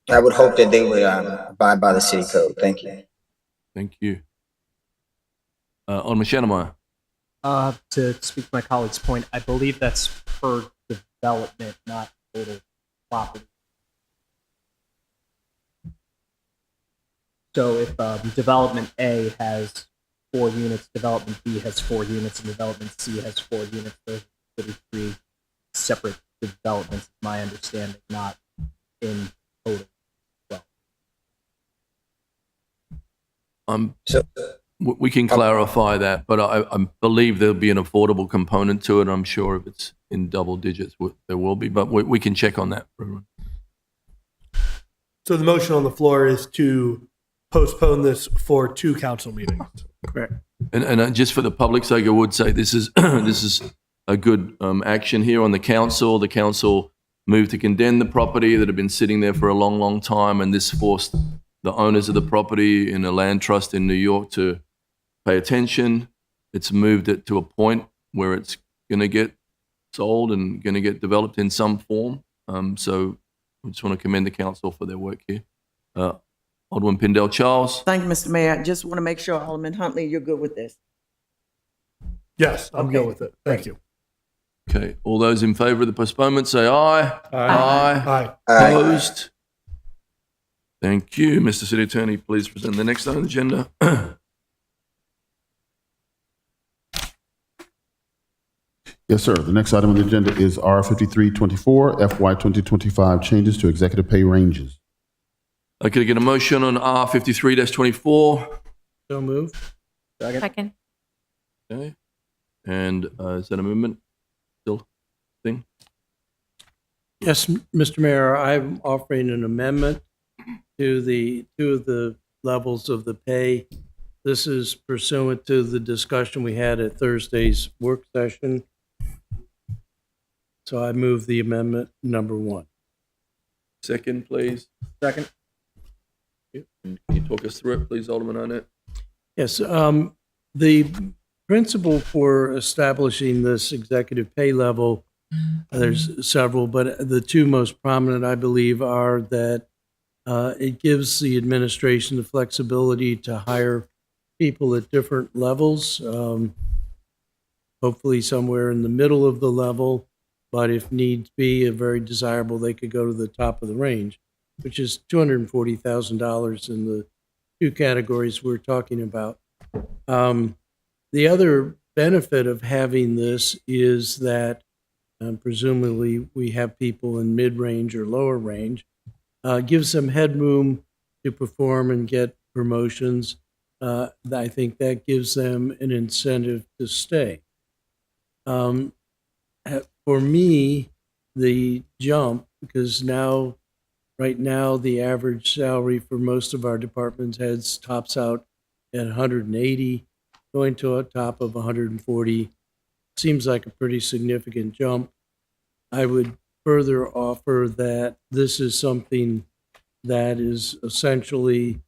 I would hope that they would abide by the city code. Thank you. Thank you. Alderman Shannemeyer. To speak to my colleague's point, I believe that's per development, not total property. So if development A has 4 units, development B has 4 units, and development C has 4 units. Those are considered 3 separate developments, my understanding, not in total. We can clarify that, but I believe there'll be an affordable component to it. I'm sure if it's in double digits, there will be, but we can check on that for everyone. So the motion on the floor is to postpone this for 2 council meetings. Correct. And just for the public's sake, I would say this is this is a good action here on the council. The council moved to condemn the property that had been sitting there for a long, long time, and this forced the owners of the property in a land trust in New York to pay attention. It's moved it to a point where it's going to get sold and going to get developed in some form. So I just want to commend the council for their work here. Alderman Pindell Charles. Thank you, Mr. Mayor. I just want to make sure, Alderman Huntley, you're good with this. Yes, I'm Okay. good with it. Thank you. Okay, all those in favor of the postponement say aye. Aye. Opposed? Thank you. Mr. City Attorney, please present the next item on the agenda. Yes, sir. The next item on the agenda is R5324, FY 2025 changes to executive pay ranges. I could I get a motion on R53-24. So move. Second. Okay. And is that a movement still thing? Yes, Mr. Mayor, I'm offering an amendment to the 2 of the levels of the pay. This is pursuant to the discussion we had at Thursday's work session. So I move the amendment number 1. Second, please. Second. Can you talk us through it, please, Alderman Arnett? Yes, the principle for establishing this executive pay level, there's several, but the 2 most prominent, I believe, are that it gives the administration the flexibility to hire people at different levels, hopefully somewhere in the middle of the level, but if needs be, very desirable, they could go to the top of the range, which is $240,000 in the 2 categories we're talking about. The other benefit of having this is that presumably we have people in mid-range or lower range, gives them headroom to perform and get promotions. I think that gives them an incentive to stay. For me, the jump, because right now, the average salary for most of our department heads tops out at 180, going to a top of 140 seems like a pretty significant jump. I would further offer that this is something that is essentially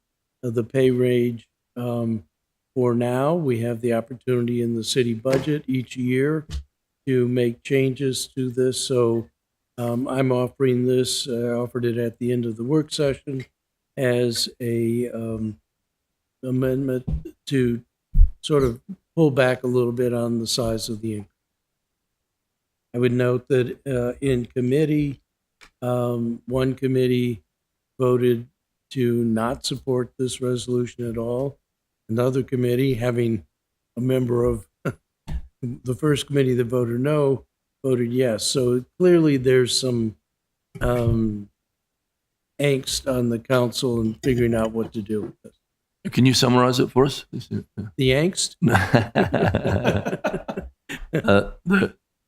the pay range for now. We have the opportunity in the city budget each year to make changes to this. So I'm offering this, I offered it at the end of the work session as a amendment to sort of pull back a little bit on the size of the increase. I would note that in committee, one committee voted to not support this resolution at all. Another committee, having a member of the first committee that voted no, voted yes. So clearly there's some angst on the council in figuring out what to do with this. Can you summarize it for us? The angst?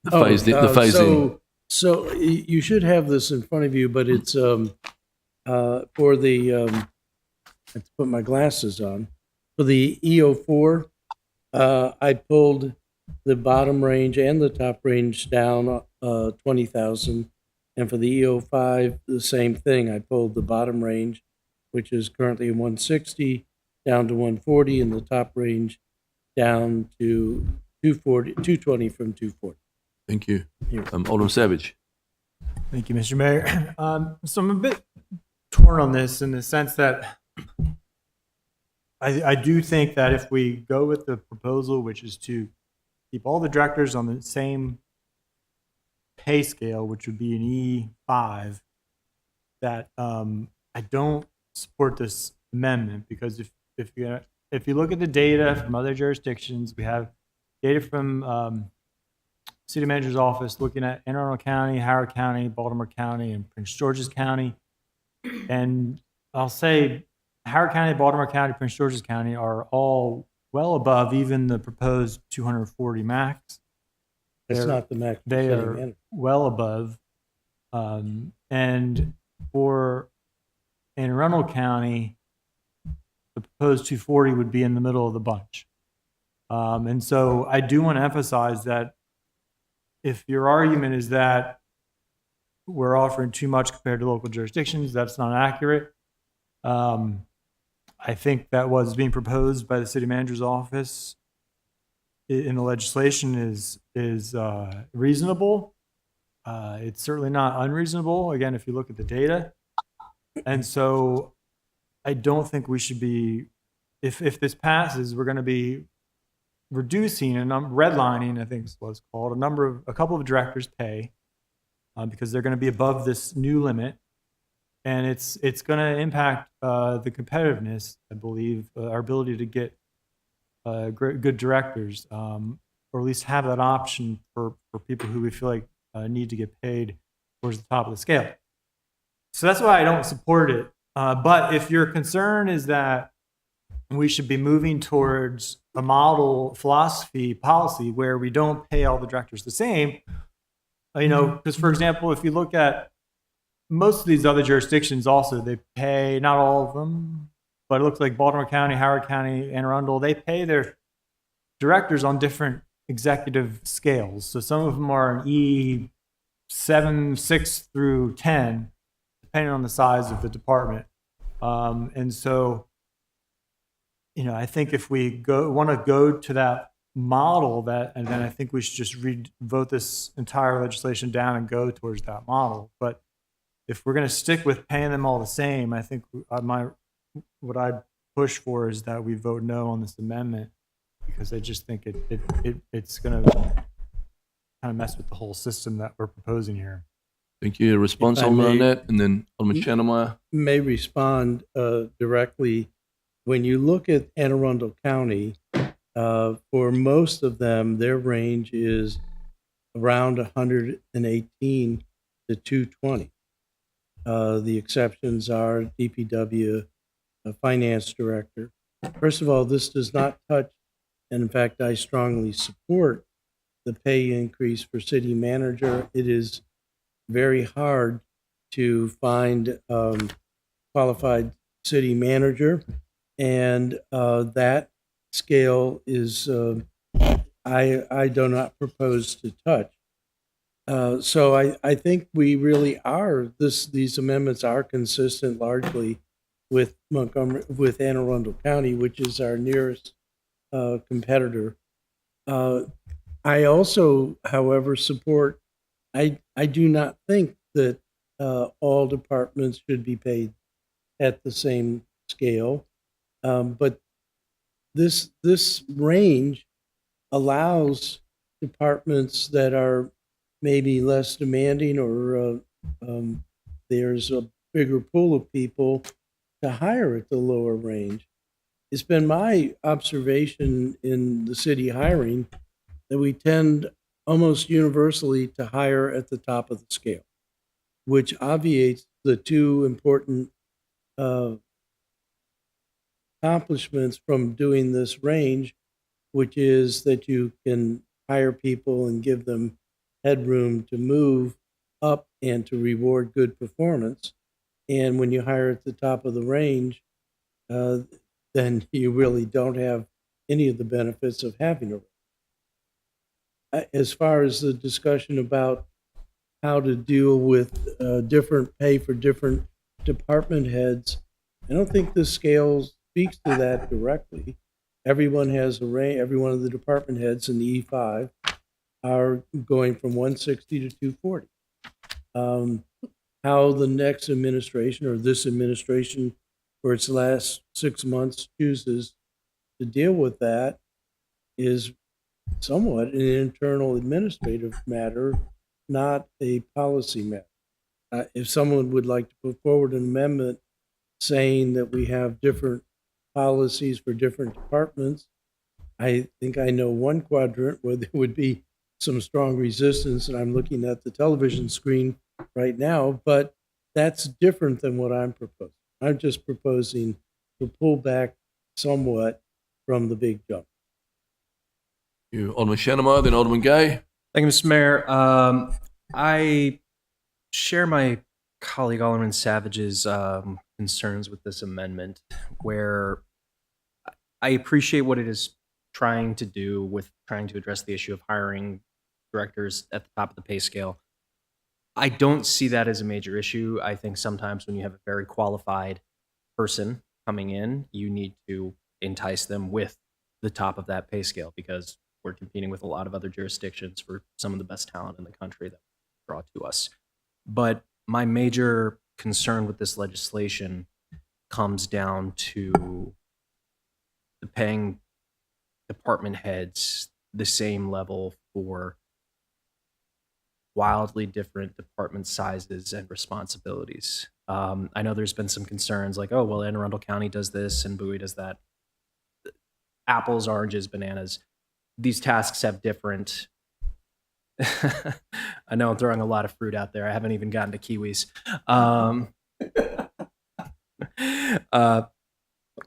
The phase in. So you should have this in front of you, but it's for the, I have to put my glasses on. For the EO4, I pulled the bottom range and the top range down 20,000. And for the EO5, the same thing. I pulled the bottom range, which is currently 160, down to 140, and the top range down to 220 from 240. Thank you. Alderman Savage. Thank you, Mr. Mayor. So I'm a bit torn on this in the sense that I do think that if we go with the proposal, which is to keep all the directors on the same pay scale, which would be an E5, that I don't support this amendment, because if you if you look at the data from other jurisdictions, we have data from City Manager's Office looking at Anne Arundel County, Howard County, Baltimore County, and Prince George's County. And I'll say Howard County, Baltimore County, Prince George's County are all well above even the proposed 240 max. It's They're- not the max. for They city are manager. well above. And for Anne Arundel County, the proposed 240 would be in the middle of the bunch. And so I do want to emphasize that if your argument is that we're offering too much compared to local jurisdictions, that's not accurate. I think that what's being proposed by the city manager's office in the legislation is reasonable. It's certainly not unreasonable, again, if you look at the data. And so I don't think we should be, if this passes, we're going to be reducing redlining, I think is what it's called, a couple of directors' pay because they're going to be above this new limit. And it's going to impact the competitiveness, I believe, our ability to get good directors, or at least have that option for people who we feel like need to get paid towards the top of the scale. So that's why I don't support it. But if your concern is that we should be moving towards a model philosophy policy where we don't pay all the directors the same, because for example, if you look at most of these other jurisdictions also, they pay, not all of them, but it looks like Baltimore County, Howard County, Anne Arundel, they pay their directors on different executive scales. So some of them are an E7, 6 through 10, depending on the size of the department. And so, I think if we want to go to that model, and then I think we should just vote this entire legislation down and go towards that model. But if we're going to stick with paying them all the same, I think what I'd push for is that we vote no on this amendment, because I just think it's going to kind of mess with the whole system that we're proposing here. Thank you. A response, If I Alderman may- Arnett, and then Alderman Channemeyer. May respond directly. When you look at Anne Arundel County, for most of them, their range is around 118 to 220. The exceptions are DPW finance director. First of all, this does not touch, and in fact, I strongly support the pay increase for city manager. It is very hard to find qualified city manager, and that scale is I do not propose to touch. So I think we really are, these amendments are consistent largely with Anne Arundel County, which is our nearest competitor. I also, however, support, I do not think that all departments should be paid at the same scale. But this range allows departments that are maybe less demanding, or there's a bigger pool of people to hire at the lower range. It's been my observation in the city hiring that we tend almost universally to hire at the top of the scale, which obviates the two important accomplishments from doing this range, which is that you can hire people and give them headroom to move up and to reward good performance. And when you hire at the top of the range, then you really don't have any of the benefits of having a range. As far as the discussion about how to deal with different pay for different department heads, I don't think this scale speaks to that directly. Everyone has a range. Every one of the department heads in the E5 are going from 160 to 240. How the next administration, or this administration for its last 6 months, chooses to deal with that is somewhat an internal administrative matter, not a policy matter. If someone would like to put forward an amendment saying that we have different policies for different departments. I think I know one quadrant where there would be some strong resistance, and I'm looking at the television screen right now, but that's different than what I'm proposing. I'm just proposing to pull back somewhat from the big jump. You, Alderman Shannemeyer, then Alderman Gay. Thank you, Mr. Mayor. I share my colleague Alderman Savage's concerns with this amendment, where I appreciate what it is trying to do with trying to address the issue of hiring directors at the top of the pay scale. I don't see that as a major issue. I think sometimes when you have a very qualified person coming in, you need to entice them with the top of that pay scale, because we're competing with a lot of other jurisdictions for some of the best talent in the country that draw to us. But my major concern with this legislation comes down to the paying department heads the same level for wildly different department sizes and responsibilities. I know there's been some concerns like, oh, well, Anne Arundel County does this and Bowie does that. Apples, oranges, bananas. These tasks have different. I know I'm throwing a lot of fruit out there. I haven't even gotten to kiwis.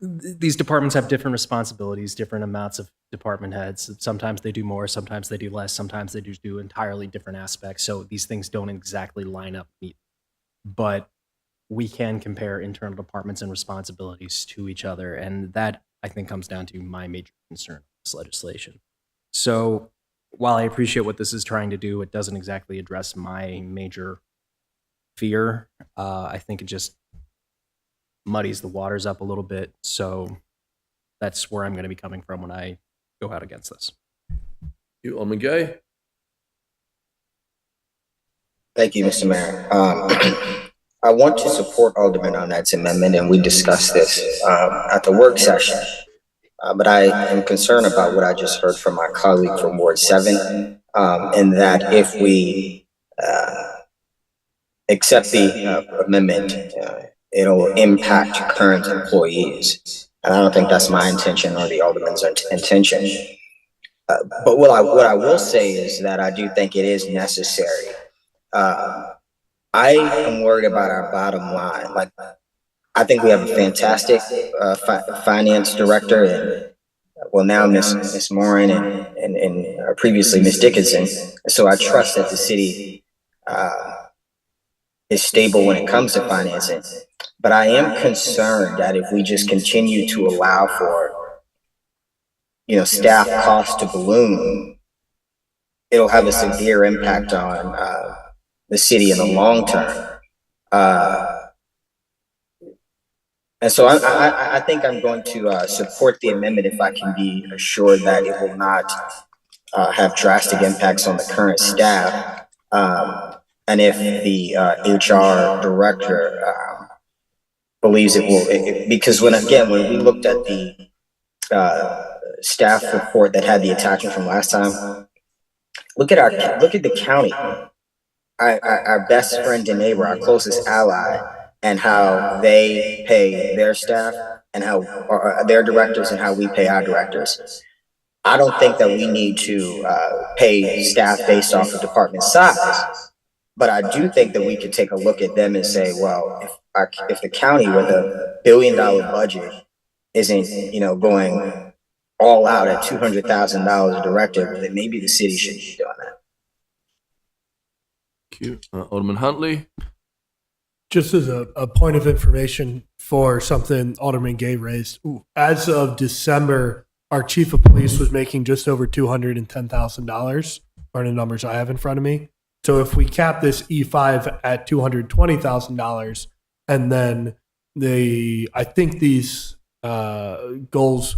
These departments have different responsibilities, different amounts of department heads. Sometimes they do more, sometimes they do less, sometimes they just do entirely different aspects. So these things don't exactly line up neatly. But we can compare internal departments and responsibilities to each other. And that, I think, comes down to my major concern with this legislation. So while I appreciate what this is trying to do, it doesn't exactly address my major fear. I think it just muddies the waters up a little bit. So that's where I'm going to be coming from when I go out against this. You, Alderman Gay. Thank you, Mr. Mayor. I want to support Alderman Arnett's amendment, and we discussed this at the work session. But I am concerned about what I just heard from my colleague from Ward 7, and that if we accept the amendment, it'll impact current employees. And I don't think that's my intention or the Alderman's intention. But what I will say is that I do think it is necessary. I am worried about our bottom line. Like, I think we have a fantastic finance director, and well, now Ms. Moran and previously Ms. Dickinson. So I trust that the city is stable when it comes to financing. But I am concerned that if we just continue to allow for, staff costs to balloon, it'll have a severe impact on the city in the long term. And so I think I'm going to support the amendment if I can be assured that it will not have drastic impacts on the current staff. And if the HR director believes it will, because when we looked at the staff report that had the attachment from last time, look at the county, our best friend and neighbor, our closest ally, and how they pay their staff and how their directors and how we pay our directors. I don't think that we need to pay staff based off of department size, but I do think that we could take a look at them and say, well, if the county with a $1 billion budget isn't, going all out at $200,000 a director, then maybe the city should be doing that. Thank you. Alderman Huntley. Just as a point of information for something Alderman Gay raised, as of December, our chief of police was making just over $210,000, are the numbers I have in front of me. So if we cap this E5 at $220,000, and then I think these goals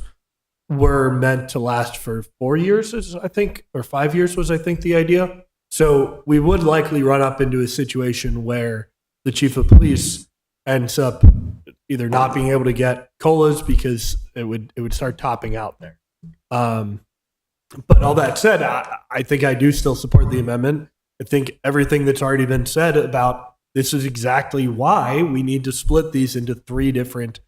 were meant to last for 4 years, or 5 years was, I think, the idea. So we would likely run up into a situation where the chief of police ends up either not being able to get COLAs because it would start topping out there. But all that said, I think I do still support the amendment. I think everything that's already been said about this is exactly why we need to split these into 3 different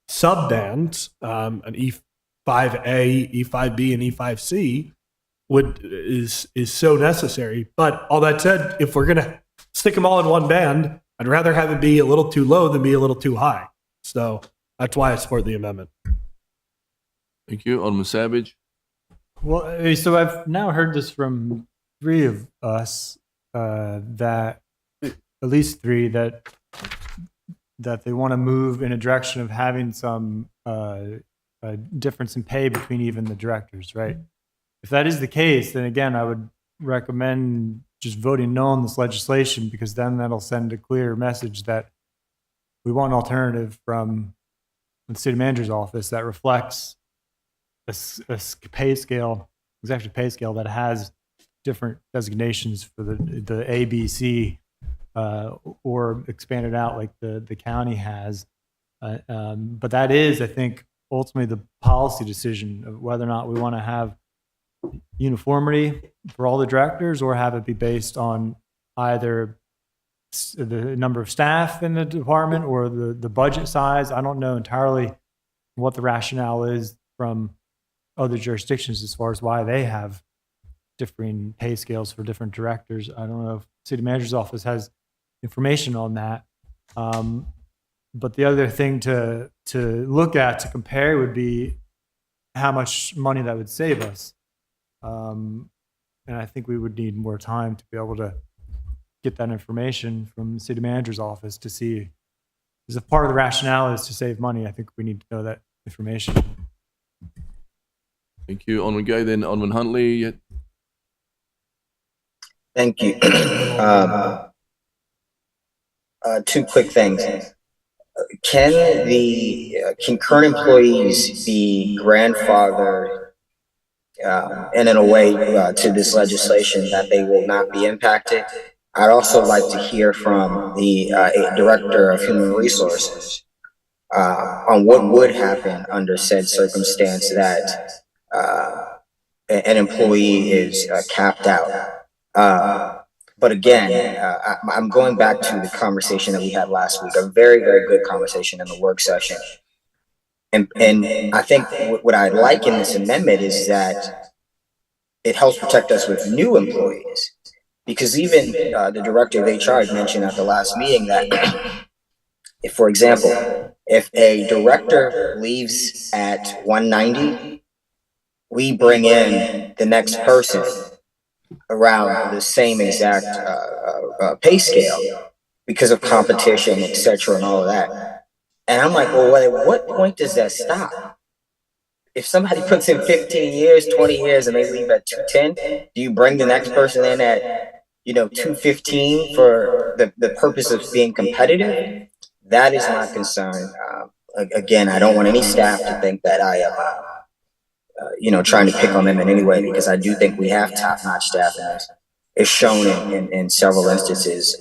sub-bands, an E5A, E5B, and E5C, is so necessary. But all that said, if we're going to stick them all in one band, I'd rather have it be a little too low than be a little too high. So that's why I support the amendment. Thank you. Alderman Savage. Well, so I've now heard this from three of us, that at least three, that they want to move in a direction of having some difference in pay between even the directors, right? If that is the case, then again, I would recommend just voting no on this legislation, because then that'll send a clear message that we want an alternative from the city manager's office that reflects a pay scale, executive pay scale that has different designations for the A, B, C, or expanded out like the county has. But that is, I think, ultimately the policy decision of whether or not we want to have uniformity for all the directors or have it be based on either the number of staff in the department or the budget size. I don't know entirely what the rationale is from other jurisdictions as far as why they have differing pay scales for different directors. I don't know if city manager's office has information on that. But the other thing to look at, to compare, would be how much money that would save us. And I think we would need more time to be able to get that information from the city manager's office to see, because if part of the rationale is to save money, I think we need to know that information. Thank you. Alderman Gay, then Alderman Huntley. Thank you. Two quick things. Can current employees be grandfathered and in a way to this legislation that they will not be impacted? I'd also like to hear from the Director of Human Resources on what would happen under said circumstance that an employee is capped out. But again, I'm going back to the conversation that we had last week, a very, very good conversation in the work session. And I think what I like in this amendment is that it helps protect us with new employees. Because even the Director of HR had mentioned at the last meeting that, if, for example, if a director leaves at 190, we bring in the next person around the same exact pay scale because of competition, et cetera, and all of that. And I'm like, well, at what point does that stop? If somebody puts in 15 years, 20 years, and they leave at 210, do you bring the next person in at 215 for the purpose of being competitive? That is my concern. Again, I don't want any staff to think that I am trying to pick on them in any way, because I do think we have top-notch staff, and it's shown in several instances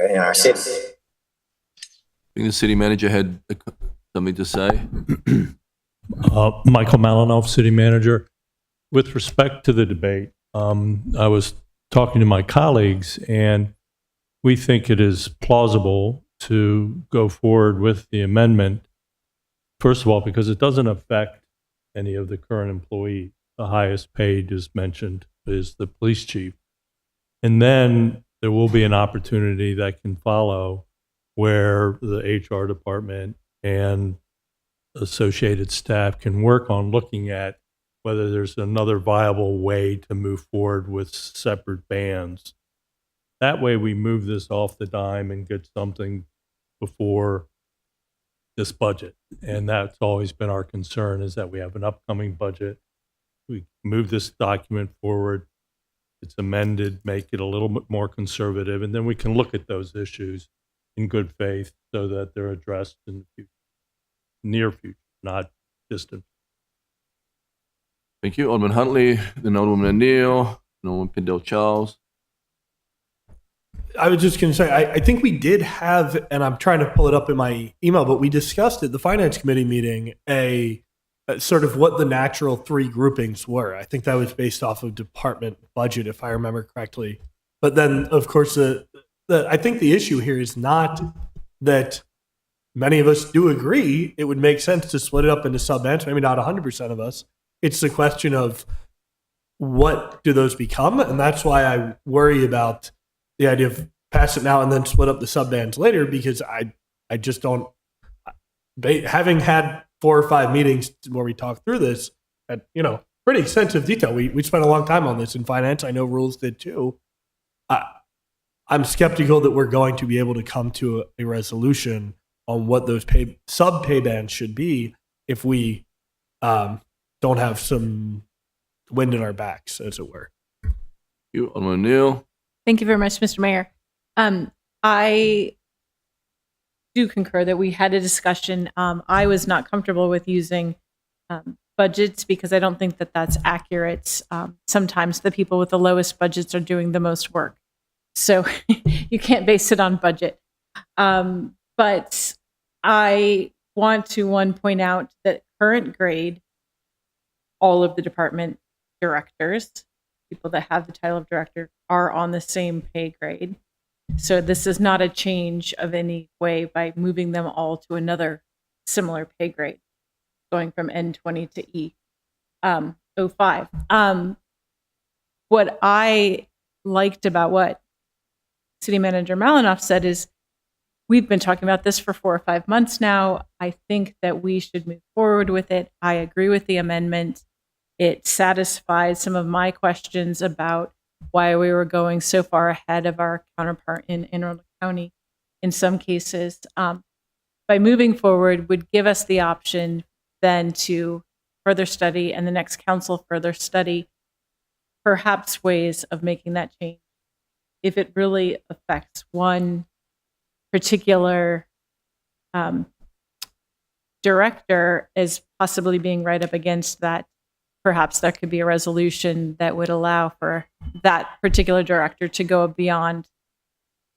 in our city. I think the city manager had something to say. Michael Malinoff, city manager. With respect to the debate, I was talking to my colleagues, and we think it is plausible to go forward with the amendment. First of all, because it doesn't affect any of the current employees. The highest paid, as mentioned, is the police chief. And then there will be an opportunity that can follow where the HR department and associated staff can work on looking at whether there's another viable way to move forward with separate bands. That way we move this off the dime and get something before this budget. And that's always been our concern, is that we have an upcoming budget. We move this document forward, it's amended, make it a little bit more conservative, and then we can look at those issues in good faith so that they're addressed in the future, near future, not distant. Thank you. Alderman Huntley, then Alderman O'Neill, and Alderman Pindell-Charles. I was just going to say, I think we did have, and I'm trying to pull it up in my email, but we discussed at the Finance Committee meeting a sort of what the natural three groupings were. I think that was based off of department budget, if I remember correctly. But then, of course, I think the issue here is not that many of us do agree it would make sense to split it up into sub-bands, maybe not 100% of us. It's the question of what do those become? And that's why I worry about the idea of pass it now and then split up the sub-bands later, because I just don't, having had 4 or 5 meetings where we talked through this at, pretty extensive detail. We spent a long time on this in finance. I know rules did too. I'm skeptical that we're going to be able to come to a resolution on what those sub-pay bands should be if we don't have some wind in our backs, as it were. You, Alderman O'Neill. Thank you very much, Mr. Mayor. I do concur that we had a discussion. I was not comfortable with using budgets because I don't think that that's accurate. Sometimes the people with the lowest budgets are doing the most work. So you can't base it on budget. But I want to, point out that current grade, all of the department directors, people that have the title of director, are on the same pay grade. So this is not a change of any way by moving them all to another similar pay grade, going from N20 to E05. What I liked about what City Manager Malinoff said is, we've been talking about this for 4 or 5 months now. I think that we should move forward with it. I agree with the amendment. It satisfies some of my questions about why we were going so far ahead of our counterpart in Anne Arundel County in some cases. By moving forward would give us the option then to further study, and the next council further study perhaps ways of making that change if it really affects one particular director as possibly being right up against that. Perhaps there could be a resolution that would allow for that particular director to go beyond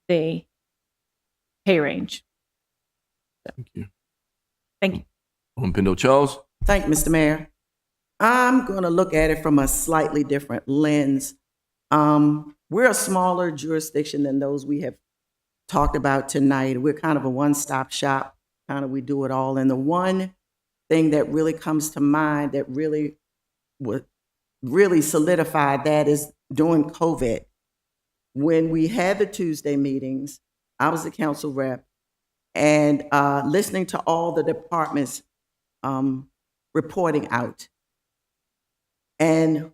the pay range. Thank you. Thank you. Alderman Pindell Charles. Thank you, Mr. Mayor. I'm going to look at it from a slightly different lens. We're a smaller jurisdiction than those we have talked about tonight. We're kind of a one-stop shop. We do it all. And the one thing that really comes to mind that really would really solidify that is during COVID. When we had the Tuesday meetings, I was the council rep, and listening to all the departments reporting out. And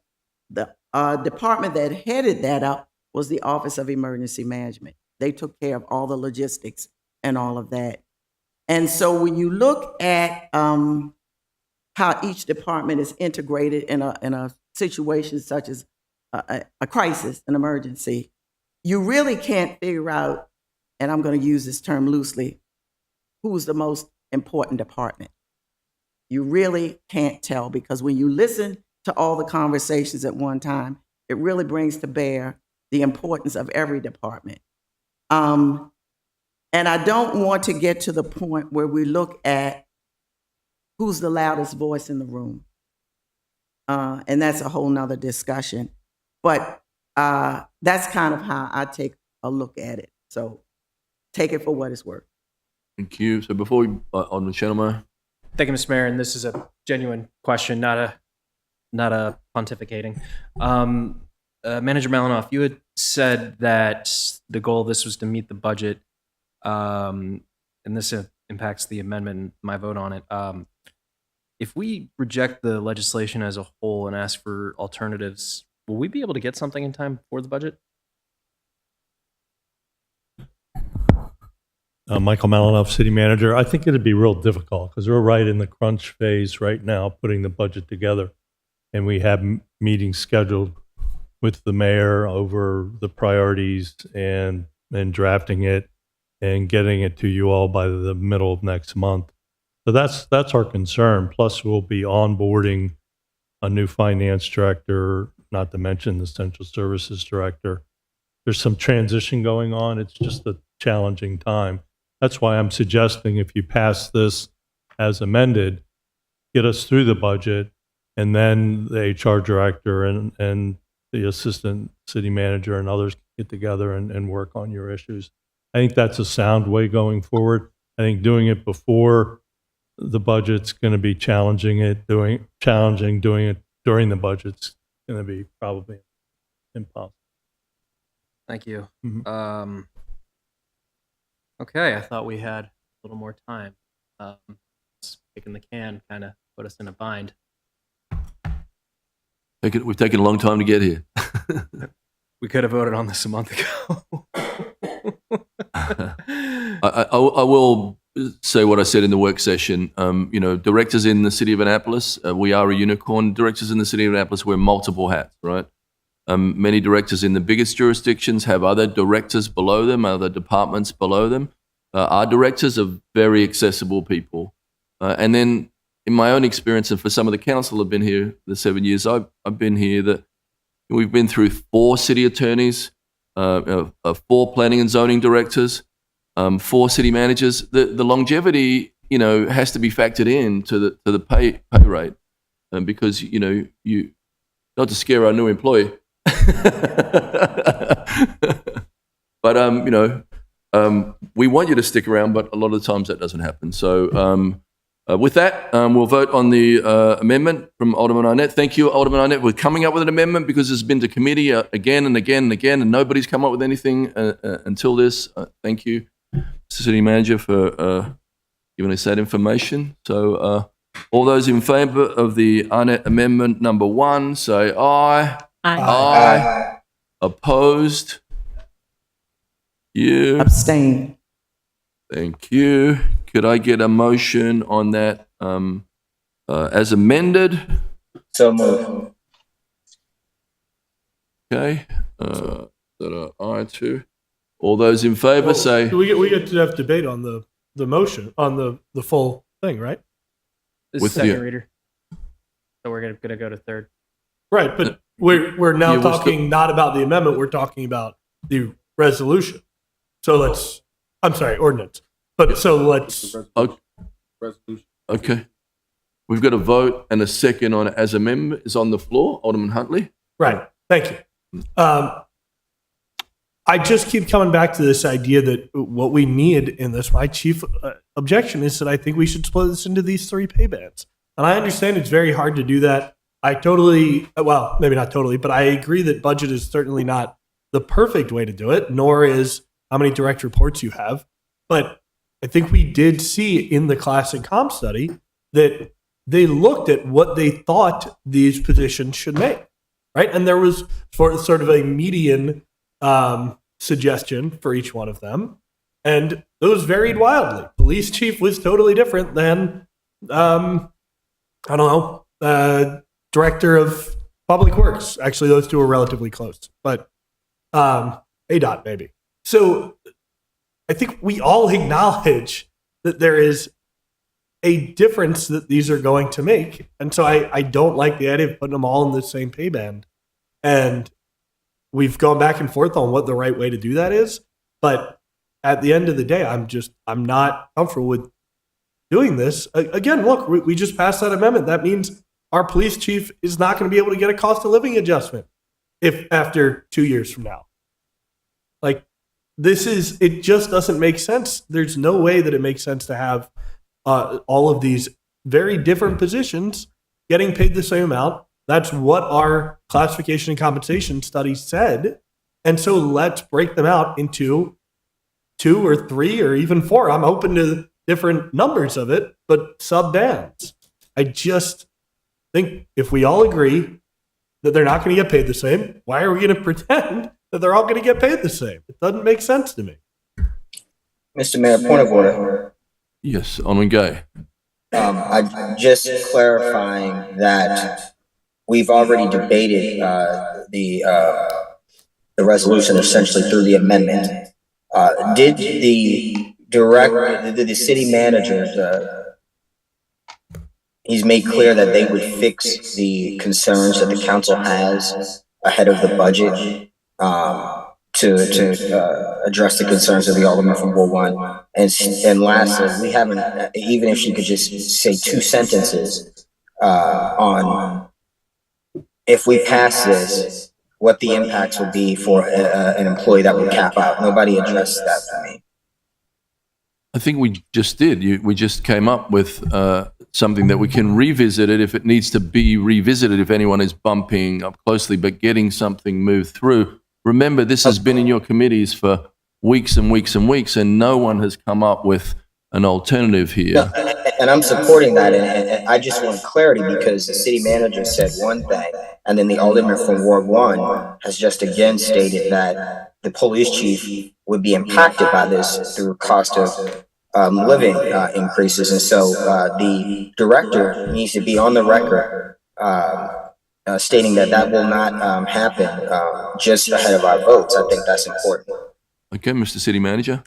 the department that headed that up was the Office of Emergency Management. They took care of all the logistics and all of that. And so when you look at how each department is integrated in a situation such as a crisis, an emergency, you really can't figure out, and I'm going to use this term loosely, who's the most important department. You really can't tell, because when you listen to all the conversations at one time, it really brings to bear the importance of every department. And I don't want to get to the point where we look at who's the loudest voice in the room. And that's a whole nother discussion. But that's kind of how I take a look at it. So take it for what it's worth. Thank you. So before we, Alderman Schnellmeyer. Thank you, Mr. Mayor, and this is a genuine question, not a pontificating. Manager Malinoff, you had said that the goal of this was to meet the budget, and this impacts the amendment and my vote on it. If we reject the legislation as a whole and ask for alternatives, will we be able to get something in time for the budget? Michael Malinoff, City Manager. I think it'd be real difficult because we're right in the crunch phase right now, putting the budget together. And we have meetings scheduled with the mayor over the priorities and drafting it and getting it to you all by the middle of next month. So that's our concern. Plus, we'll be onboarding a new finance director, not to mention the central services director. There's some transition going on. It's just a challenging time. That's why I'm suggesting if you pass this as amended, get us through the budget, and then the HR director and the assistant city manager and others get together and work on your issues. I think that's a sound way going forward. I think doing it before the budget's going to be challenging. Doing it during the budget's going to be probably impossible. Thank you. Mhm. Okay, I thought we had a little more time. Kicking the can kind of put us in a bind. We've taken a long time to get here. We could have voted on this a month ago. I will say what I said in the work session. Directors in the city of Annapolis, we are a unicorn. Directors in the city of Annapolis wear multiple hats, right? Many directors in the biggest jurisdictions have other directors below them, other departments below them. Our directors are very accessible people. And then in my own experience, and for some of the council who have been here the 7 years I've been here, that we've been through 4 city attorneys, 4 planning and zoning directors, 4 city managers. The longevity, has to be factored in to the pay rate, because you not to scare our new employee, but we want you to stick around, but a lot of the times that doesn't happen. So with that, we'll vote on the amendment from Alderman Arnett. Thank you, Alderman Arnett. We're coming up with an amendment because it's been to committee again and again and again, and nobody's come up with anything until this. Thank you, Mr. City Manager, for giving us that information. So all those in favour of the Arnett Amendment number 1, say aye. Aye. Opposed? You? Abstain. Thank you. Could I get a motion on that as amended? So moved. Okay. That are aye too. All those in favour say. We get to have debate on the motion, on the full thing, right? This With is second the- reader. So we're gonna go to third. Right, but we're now Yeah, we're talking not about the amendment, we're talking about the resolution. So I'm sorry, ordinance. But so let's. Okay. We've got a vote and a second on it as amendment is on the floor. Alderman Huntley. Right. Thank you. I just keep coming back to this idea that what we need in this, my chief objection is that I think we should split this into these 3 pay bands. And I understand it's very hard to do that. Well, maybe not totally, but I agree that budget is certainly not the perfect way to do it, nor is how many direct reports you have. But I think we did see in the classic comp study that they looked at what they thought these positions should make, right? And there was sort of a median suggestion for each one of them, and those varied wildly. Police chief was totally different than, director of public works. Actually, those two are relatively close, but ADOT maybe. So I think we all acknowledge that there is a difference that these are going to make. And so I don't like the idea of putting them all in the same pay band. And we've gone back and forth on what the right way to do that is. But at the end of the day, I'm not comfortable with doing this. Again, look, we just passed that amendment. That means our police chief is not going to be able to get a cost of living adjustment if after 2 years from now. Like, it just doesn't make sense. There's no way that it makes sense to have all of these very different positions getting paid the same amount. That's what our classification and compensation study said. And so let's break them out into 2 or 3 or even 4. I'm open to different numbers of it, but sub-bands. I just think if we all agree that they're not going to get paid the same, why are we going to pretend that they're all going to get paid the same? It doesn't make sense to me. Mr. Mayor, point of order. Yes, Alderman Gay. I just clarifying that we've already debated the resolution essentially through the amendment. Did the city manager, he's made clear that they would fix the concerns that the council has ahead of the budget to address the concerns of the alderman from Ward 1. And lastly, we haven't, even if you could just say 2 sentences on if we pass this, what the impacts would be for an employee that would cap out. Nobody addressed that for me. I think we just did. We just came up with something that we can revisit it if it needs to be revisited, if anyone is bumping up closely, but getting something moved through. Remember, this has been in your committees for weeks and weeks and weeks, and no one has come up with an alternative here. No, and I'm supporting that, and I just want clarity because the city manager said one thing, and then the alderman from Ward 1 has just again stated that the police chief would be impacted by this through cost of living increases. And so the director needs to be on the record stating that that will not happen just ahead of our votes. I think that's important. Okay, Mr. City Manager.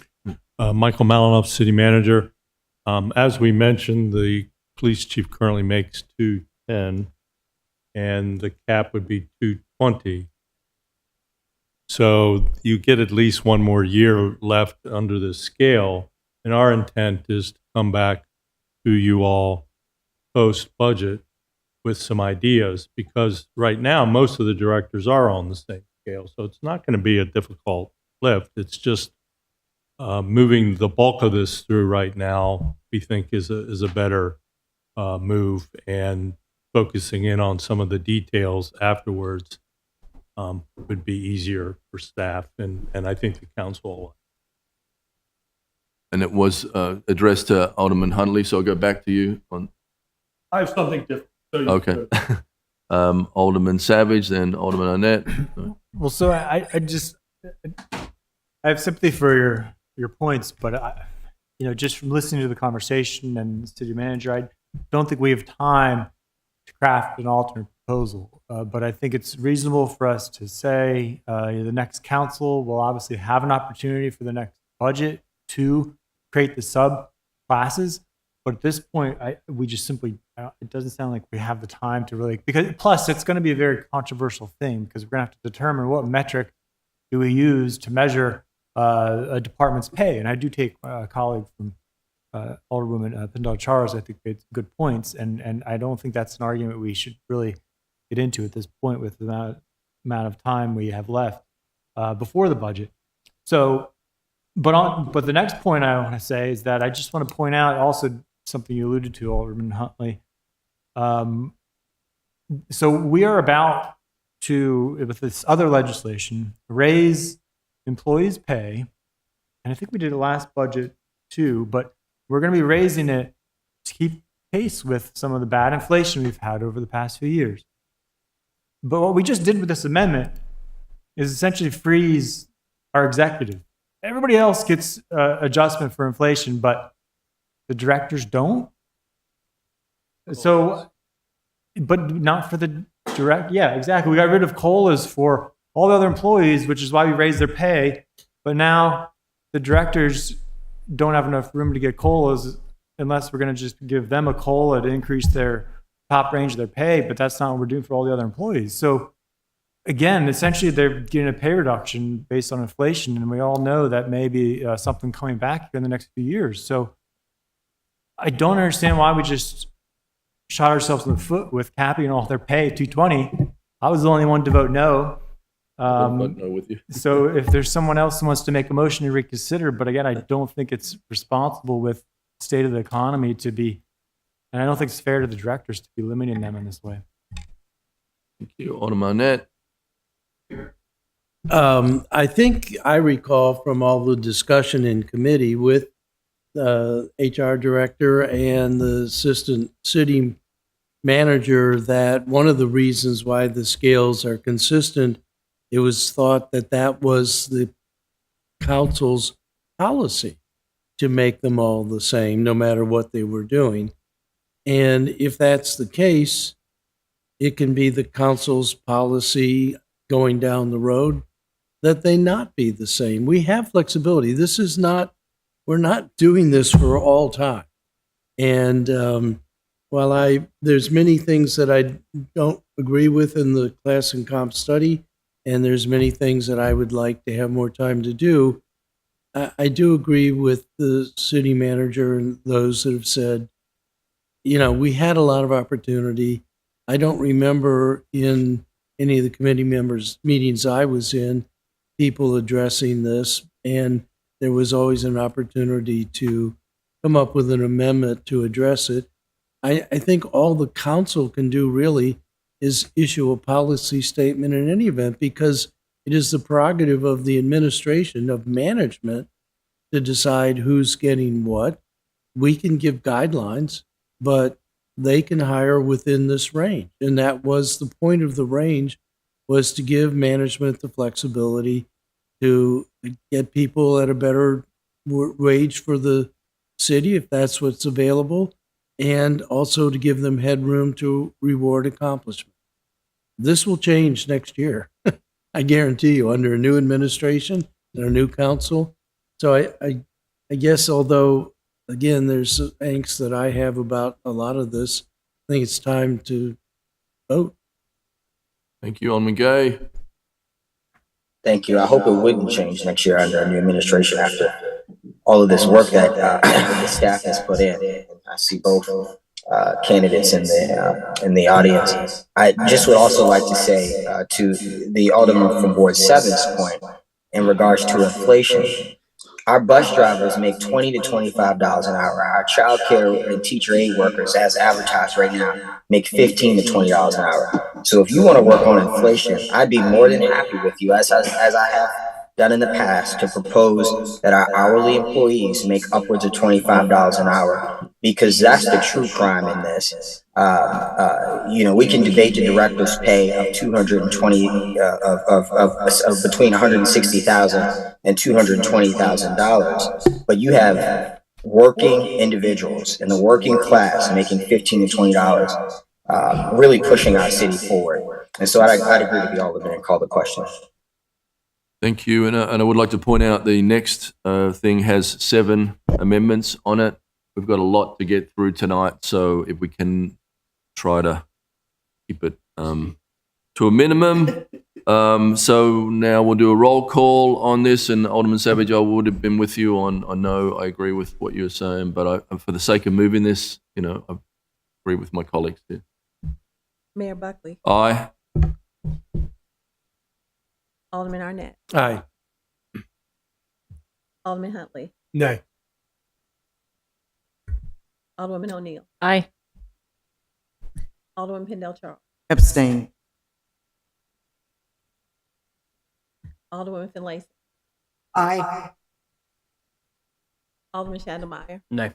Michael Malinoff, City Manager. As we mentioned, the police chief currently makes $210, and the cap would be $220. So you get at least one more year left under this scale, and our intent is to come back to you all post-budget with some ideas, because right now most of the directors are on the same scale, so it's not going to be a difficult lift. It's just moving the bulk of this through right now, we think is a better move, and focusing in on some of the details afterwards would be easier for staff, and I think the council. And it was addressed to Alderman Huntley, so I'll go back to you. I have something different. So you Okay. Alderman Savage, then Alderman Arnett. Well, so I have sympathy for your points, but just from listening to the conversation and the city manager, I don't think we have time to craft an alternate proposal. But I think it's reasonable for us to say the next council will obviously have an opportunity for the next budget to create the sub classes. But at this point, we just simply, it doesn't sound like we have the time to really, because plus it's going to be a very controversial thing, because we're going to have to determine what metric do we use to measure a department's pay. And I do take a colleague from Alderwoman Pindall Charles, I think made good points, and I don't think that's an argument we should really get into at this point with the amount of time we have left before the budget. So, but the next point I want to say is that I just want to point out also something you alluded to, Alderman Huntley. So we are about to, with this other legislation, raise employees' pay, and I think we did it last budget too, but we're going to be raising it to keep pace with some of the bad inflation we've had over the past few years. But what we just did with this amendment is essentially freeze our executive. Everybody else gets adjustment for inflation, but the directors don't. So, but not for the direct. Yeah, exactly. We got rid of COLAs for all the other employees, which is why we raised their pay. But now the directors don't have enough room to get COLAs unless we're going to just give them a COLA to increase their top range of their pay. But that's not what we're doing for all the other employees. So again, essentially they're getting a pay reduction based on inflation. And we all know that may be something coming back in the next few years. So I don't understand why we just shot ourselves in the foot with capping all their pay at $220. I was the only one to vote no. With you. So if there's someone else who wants to make a motion to reconsider, but again, I don't think it's responsible with the state of the economy to be, and I don't think it's fair to the directors to be limiting them in this way. Thank you. Alderman Arnett. I think I recall from all the discussion in committee with the HR director and the assistant city manager that one of the reasons why the scales are consistent, it was thought that that was the council's policy to make them all the same, no matter what they were doing. And if that's the case, it can be the council's policy going down the road that they not be the same. We have flexibility. This is not, we're not doing this for all time. And while there's many things that I don't agree with in the class and comp study, and there's many things that I would like to have more time to do, I do agree with the city manager and those that have said, we had a lot of opportunity. I don't remember in any of the committee members' meetings I was in, people addressing this, and there was always an opportunity to come up with an amendment to address it. I think all the council can do really is issue a policy statement in any event, because it is the prerogative of the administration, of management, to decide who's getting what. We can give guidelines, but they can hire within this range. And that was the point of the range, was to give management the flexibility to get people at a better wage for the city, if that's what's available, and also to give them headroom to reward accomplishment. This will change next year. I guarantee you, under a new administration and a new council. So I guess, although, again, there's angst that I have about a lot of this, I think it's time to vote. Thank you, Alderman Gay. Thank you. I hope it wouldn't change next year under a new administration after all of this work that the staff has put in. I see both candidates in the audience. I just would also like to say to the Alderman from Ward 7's point in regards to inflation, our bus drivers make $20 to $25 an hour. Our child care and teacher aid workers, as advertised right now, make $15 to $20 an hour. So if you want to work on inflation, I'd be more than happy with you, as I have done in the past, to propose that our hourly employees make upwards of $25 an hour, because that's the true crime in this. We can debate the director's pay of $220 of between $160,000 and $220,000, but you have working individuals in the working class making $15 to $20, really pushing our city forward. And so I'd agree with the Alderman and call the question. Thank you. And I would like to point out the next thing has 7 amendments on it. We've got a lot to get through tonight, so if we can try to keep it to a minimum. So now we'll do a roll call on this, and Alderman Savage, I would have been with you on, I know I agree with what you're saying, but for the sake of moving this, I agree with my colleagues here. Mayor Buckley, Aye. Alderman Arnett, Aye. Alderman Huntley, Nay. Alderwoman O'Neill, Aye. Alderman Pendell Charles, Abstain. Alderwoman Finlayson, Aye. Alderman Shandelmeyer, No.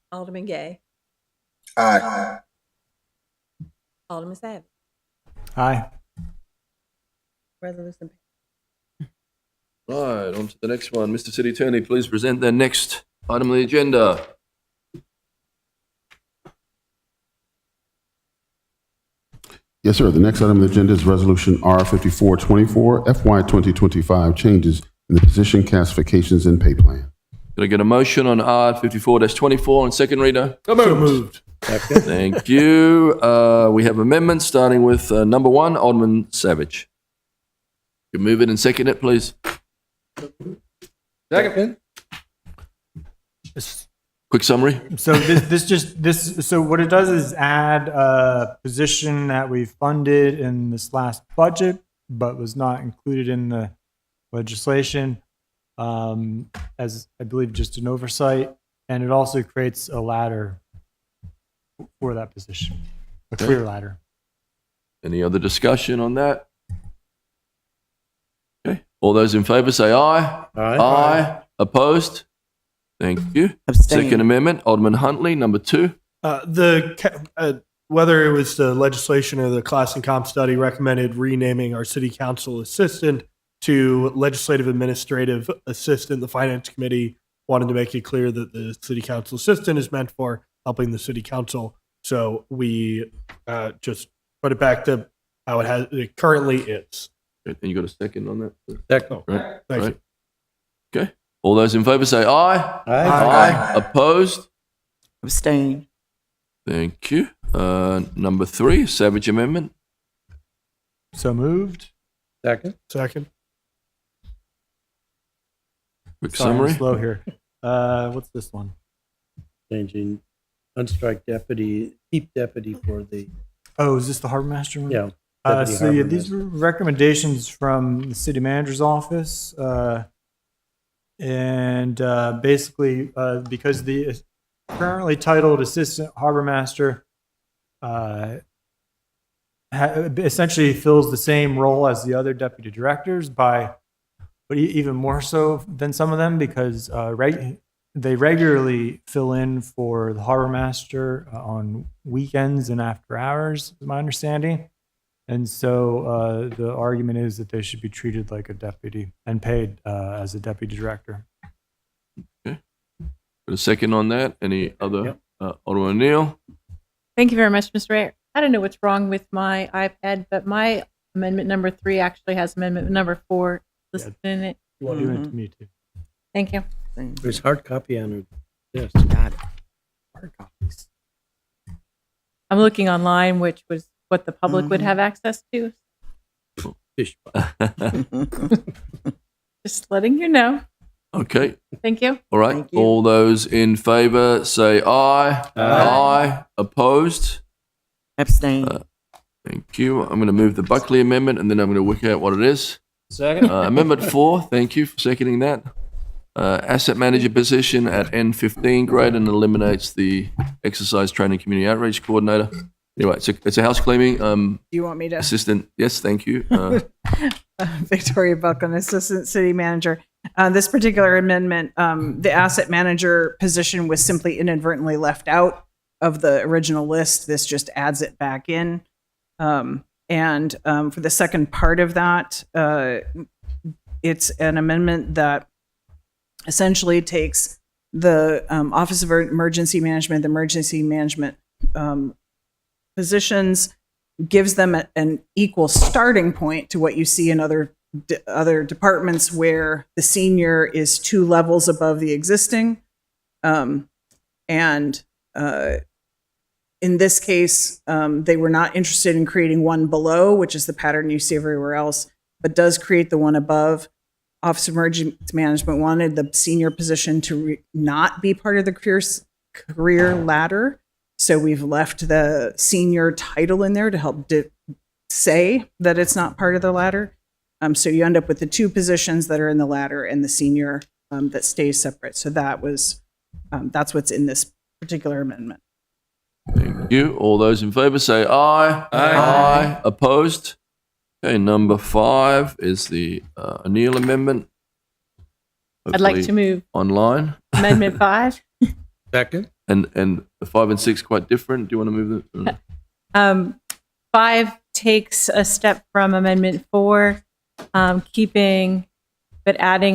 Alderman Gay, Aye. Alderman Savage. Aye. Resolution. All right, on to the next one. Mr. City Attorney, please present the next item on the agenda. Yes, sir. The next item on the agenda is Resolution R5424, FY 2025 changes in the position classifications and pay plan. Can I get a motion on R54-24 on second reader? So moved. Thank you. We have amendments starting with number 1, Alderman Savage. You move it and second it, please. Second. Quick summary. So so what it does is add a position that we funded in this last budget, but was not included in the legislation, as I believe just an oversight, and it also creates a ladder for that position, a Okay. clear ladder. Any other discussion on that? Okay. All those in favor say aye. Aye. Aye. Opposed? Thank you. Abstain. Second amendment, Alderman Huntley, number 2. Whether it was the legislation or the class and comp study recommended renaming our city council assistant to legislative administrative assistant. The finance committee wanted to make it clear that the city council assistant is meant for helping the city council. So we just put it back to how it currently is. And you got a second on that? Second. Right. Thank Right. Okay. All those in favor say aye. Aye. Opposed? Abstain. Thank you. Number 3, Savage Amendment. So moved. Second. Second. Quick Sorry, I'm summary. slow here. What's this one? Changing unstrike deputy, chief deputy for the, Oh, is this the harbor master one? yeah. So yeah, these were recommendations from the city manager's office. And basically, because the currently titled assistant harbor master essentially fills the same role as the other deputy directors but even more so than some of them, because they regularly fill in for the harbor master on weekends and after hours, is my understanding. And so the argument is that they should be treated like a deputy and paid as a deputy director. Okay. Got a second on that? Any other? Alderman O'Neill? Thank you very much, Mr. Mayor. I don't know what's wrong with my iPad, but my amendment number 3 actually has amendment number 4 listed in it. You want to do it to me too. Thank you. There's hard copy on it. Yes. Got it. Hard copies. I'm looking online, which was what the public would have access to. Just letting you know. Okay. Thank you. All right. All those in favor say aye. Aye. Opposed? Abstain. Thank you. I'm going to move the Buckley amendment, and then I'm going to work out what it is. Second. Amendment 4, thank you for seconding that. Asset manager position at N15 grade and eliminates the exercise training community outreach coordinator. Anyway, it's a house cleaning. Do you want me to? Assistant. Yes, thank you. Victoria Buckland, Assistant City Manager. This particular amendment, the asset manager position was simply inadvertently left out of the original list. This just adds it back in. For the second part of that, it's an amendment that essentially takes the Office of Emergency Management, the emergency management positions, gives them an equal starting point to what you see in other departments where the senior is 2 levels above the existing. In this case, they were not interested in creating one below, which is the pattern you see everywhere else, but does create the one above. Office of Emergency Management wanted the senior position to not be part of the career ladder. So we've left the senior title in there to help say that it's not part of the ladder. So you end up with the 2 positions that are in the ladder and the senior that stays separate. So that's what's in this particular amendment. Thank you. All those in favor say aye. Aye. Opposed? Okay, number 5 is the O'Neill amendment. I'd like to move online. Amendment 5. Second. And 5 and 6 quite different. Do you want to move them? 5 takes a step from Amendment 4, adding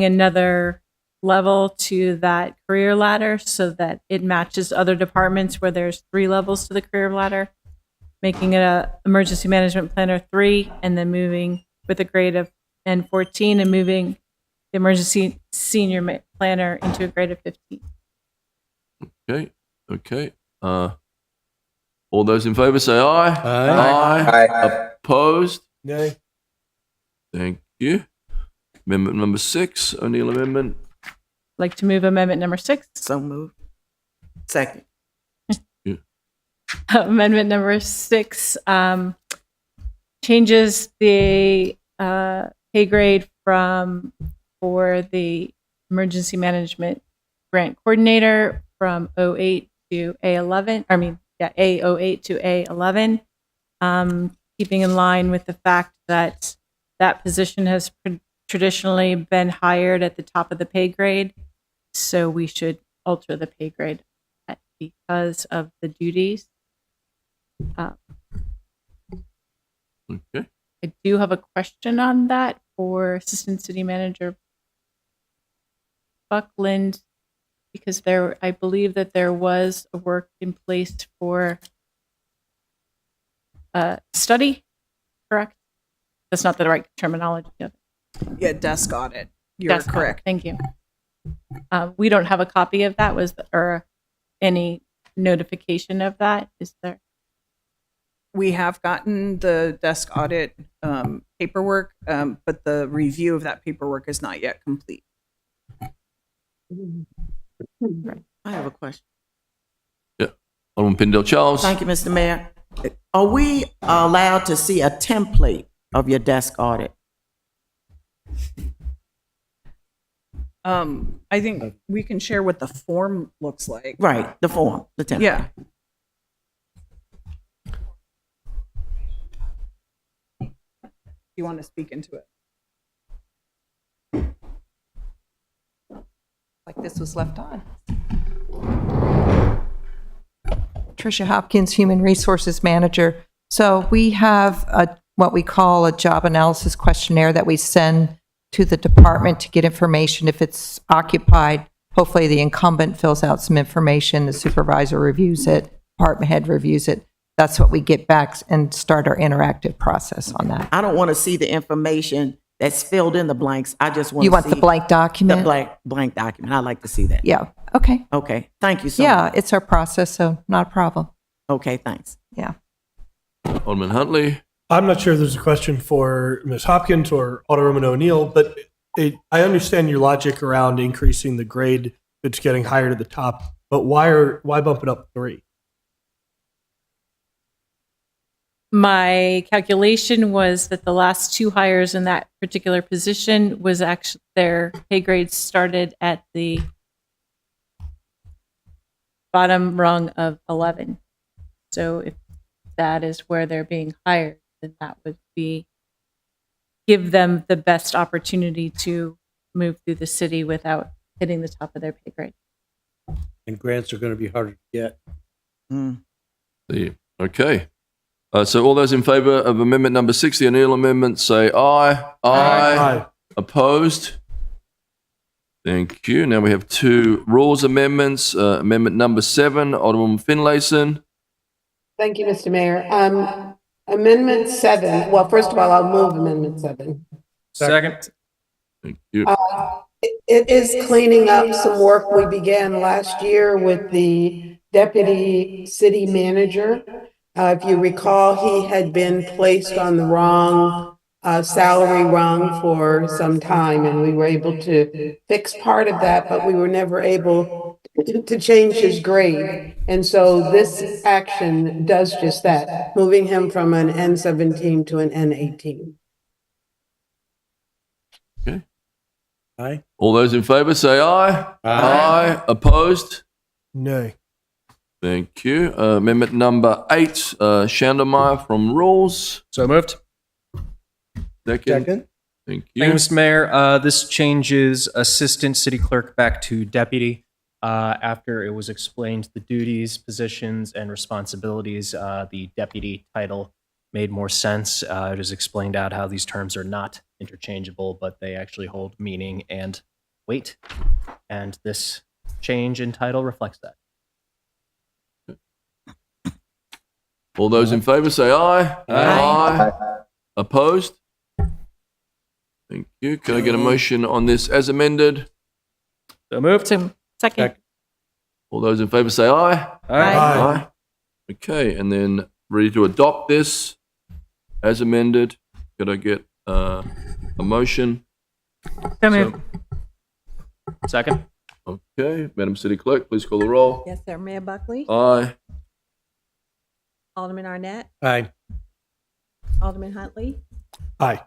another level to that career ladder so that it matches other departments where there's 3 levels to the career ladder, making it a emergency management planner 3, and then moving with a grade of N14 and moving the emergency senior planner into a grade of 15. Okay. All those in favor say aye. Aye. Opposed? Nay. Thank you. Amendment number 6, O'Neill amendment. I'd like to move amendment number 6. So moved. Second. Amendment number 6 changes the pay grade for the emergency management grant coordinator from A08 to A11. A08 to A11, keeping in line with the fact that that position has traditionally been hired at the top of the pay grade. So we should alter the pay grade because of the duties. Okay. I do have a question on that for Assistant City Manager Buckland, because I believe that there was a work in place for study, correct? That's not the right terminology of it. Yeah, desk audit. You're Desk audit, correct. Thank you. We don't have a copy of that. Or any notification of that? Is there? We have gotten the desk audit paperwork, but the review of that paperwork is not yet complete. I have a question. Yeah. Alderman Pindell Charles. Thank you, Mr. Mayor. Are we allowed to see a template of your desk audit? I think we can share what the form looks like. Right, the form, the template. Yeah. You want to speak into it? Like this was left on. Tricia Hopkins, Human Resources Manager. So we have what we call a job analysis questionnaire that we send to the department to get information. If it's occupied, hopefully the incumbent fills out some information, the supervisor reviews it, department head reviews it. That's what we get back and start our interactive process on that. I don't want to see the information that's filled in the blanks. I just want You to want see the blank document? The blank document. I like to see that. Yeah, okay. Okay, thank you so Yeah, much. it's our process, so not a problem. Okay, thanks. Yeah. Alderman Huntley. I'm not sure if there's a question for Ms. Hopkins or Alderwoman O'Neill, but I understand your logic around increasing the grade that's getting higher to the top, but why bump it up 3? My calculation was that the last 2 hires in that particular position was actually their pay grades started at the bottom rung of 11. So if that is where they're being hired, then that would give them the best opportunity to move through the city without hitting the top of their pay grade. And grants are going to be harder to get. Okay. So all those in favor of amendment number 6, the O'Neill amendment, say aye. Aye. Opposed? Thank you. Now we have 2 rules amendments. Amendment number 7, Alderwoman Finlayson. Thank you, Mr. Mayor. Amendment 7, well, first of all, I'll move Amendment 7. Second. Thank you. It is cleaning up some work we began last year with the deputy city manager. If you recall, he had been placed on the wrong salary rung for some time, and we were able to fix part of that, but we were never able to change his grade. And so this action does just that, moving him from an N17 to an N18. Okay. Aye. All those in favor, say aye. Aye. Opposed? Nay. Thank you. Amendment number 8, Shandemeyer from Rules. So moved. Second. Thank Thank you. you, Mr. Mayor. This changes assistant city clerk back to deputy. After it was explained the duties, positions, and responsibilities, the deputy title made more sense. It is explained out how these terms are not interchangeable, but they actually hold meaning and weight. And this change in title reflects that. All those in favor, say aye. Aye. Opposed? Thank you. Can I get a motion on this as amended? So moved. Second. All those in favor, say aye. Aye. Okay, and then ready to adopt this as amended. Could I get a motion? So moved. Second. Okay, Madam City Clerk, please call the roll. Yes, sir. Mayor Buckley? Aye. Alderman Arnett? Aye. Alderman Huntley? Aye.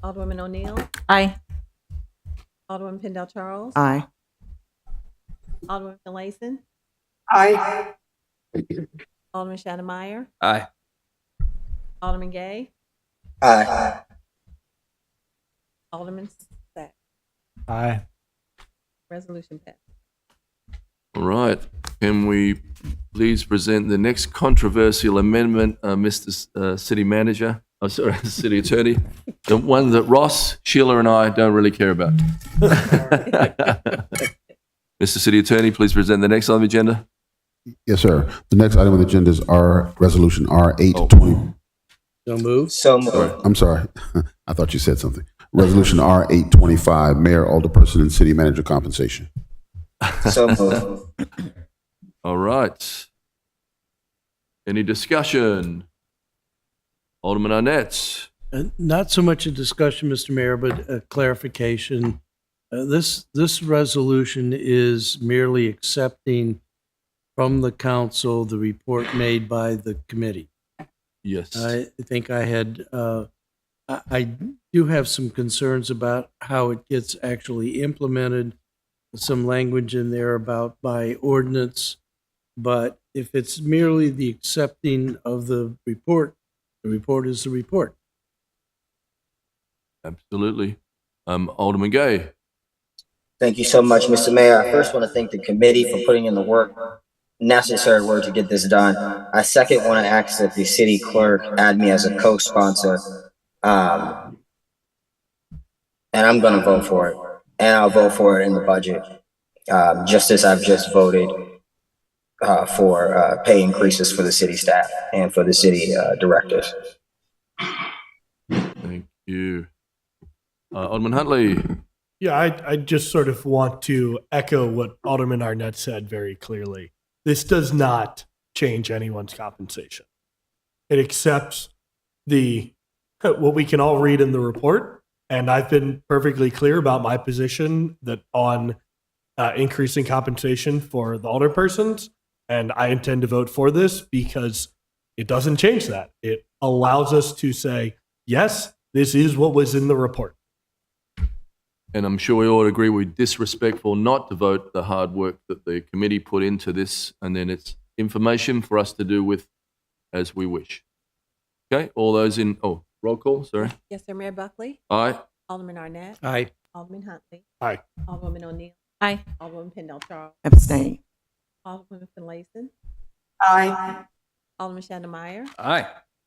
Alderwoman O'Neill? Aye. Alderwoman Pendle Charles? Aye. Alderwoman Finlayson? Aye. Alderman Shandemeyer? Aye. Alderman Gay? Aye. Alderman Sack? Aye. Resolution passed. All right. Can we please present the next controversial amendment, Mr. City Manager? Oh, sorry, City Attorney. The one that Ross, Sheila, and I don't really care about. Mr. City Attorney, please present the next on the agenda. Yes, sir. The next item on the agenda is Resolution R820. So moved. So moved. I'm sorry. I thought you said something. Resolution R825, Mayor, Alderperson, and City Manager compensation. So moved. All right. Any discussion? Alderman Arnett. Not so much a discussion, Mr. Mayor, but a clarification. This resolution is merely accepting from the council the report made by the committee. Yes. I think I had, I do have some concerns about how it gets actually implemented. Some language in there about by ordinance, but if it's merely the accepting of the report is the report. Absolutely. Alderman Gay. Thank you so much, Mr. Mayor. I first want to thank the committee for putting in the necessary work to get this done. I second want to ask that the city clerk add me as a co-sponsor. And I'm going to vote for it. And I'll vote for it in the budget, just as I've just voted for pay increases for the city staff and for the city directors. Thank you. Alderman Huntley. Yeah, I just sort of want to echo what Alderman Arnett said very clearly. This does not change anyone's compensation. It accepts what we can all read in the report, and I've been perfectly clear about my position that on increasing compensation for the alderpersons, and I intend to vote for this because it doesn't change that. It allows us to say, yes, this is what was in the report. And I'm sure we all agree we're disrespectful not to vote the hard work that the committee put into this, and then it's information for us to do with as we wish. Okay, all those in, roll call, sorry. Yes, sir. Mayor Buckley? Aye. Alderman Arnett? Aye. Alderman Huntley? Aye. Alderwoman O'Neill? Aye. Alderwoman Pendle Charles? Abstain. Alderwoman Finlayson? Aye. Alderman Shannon Meyer? Aye.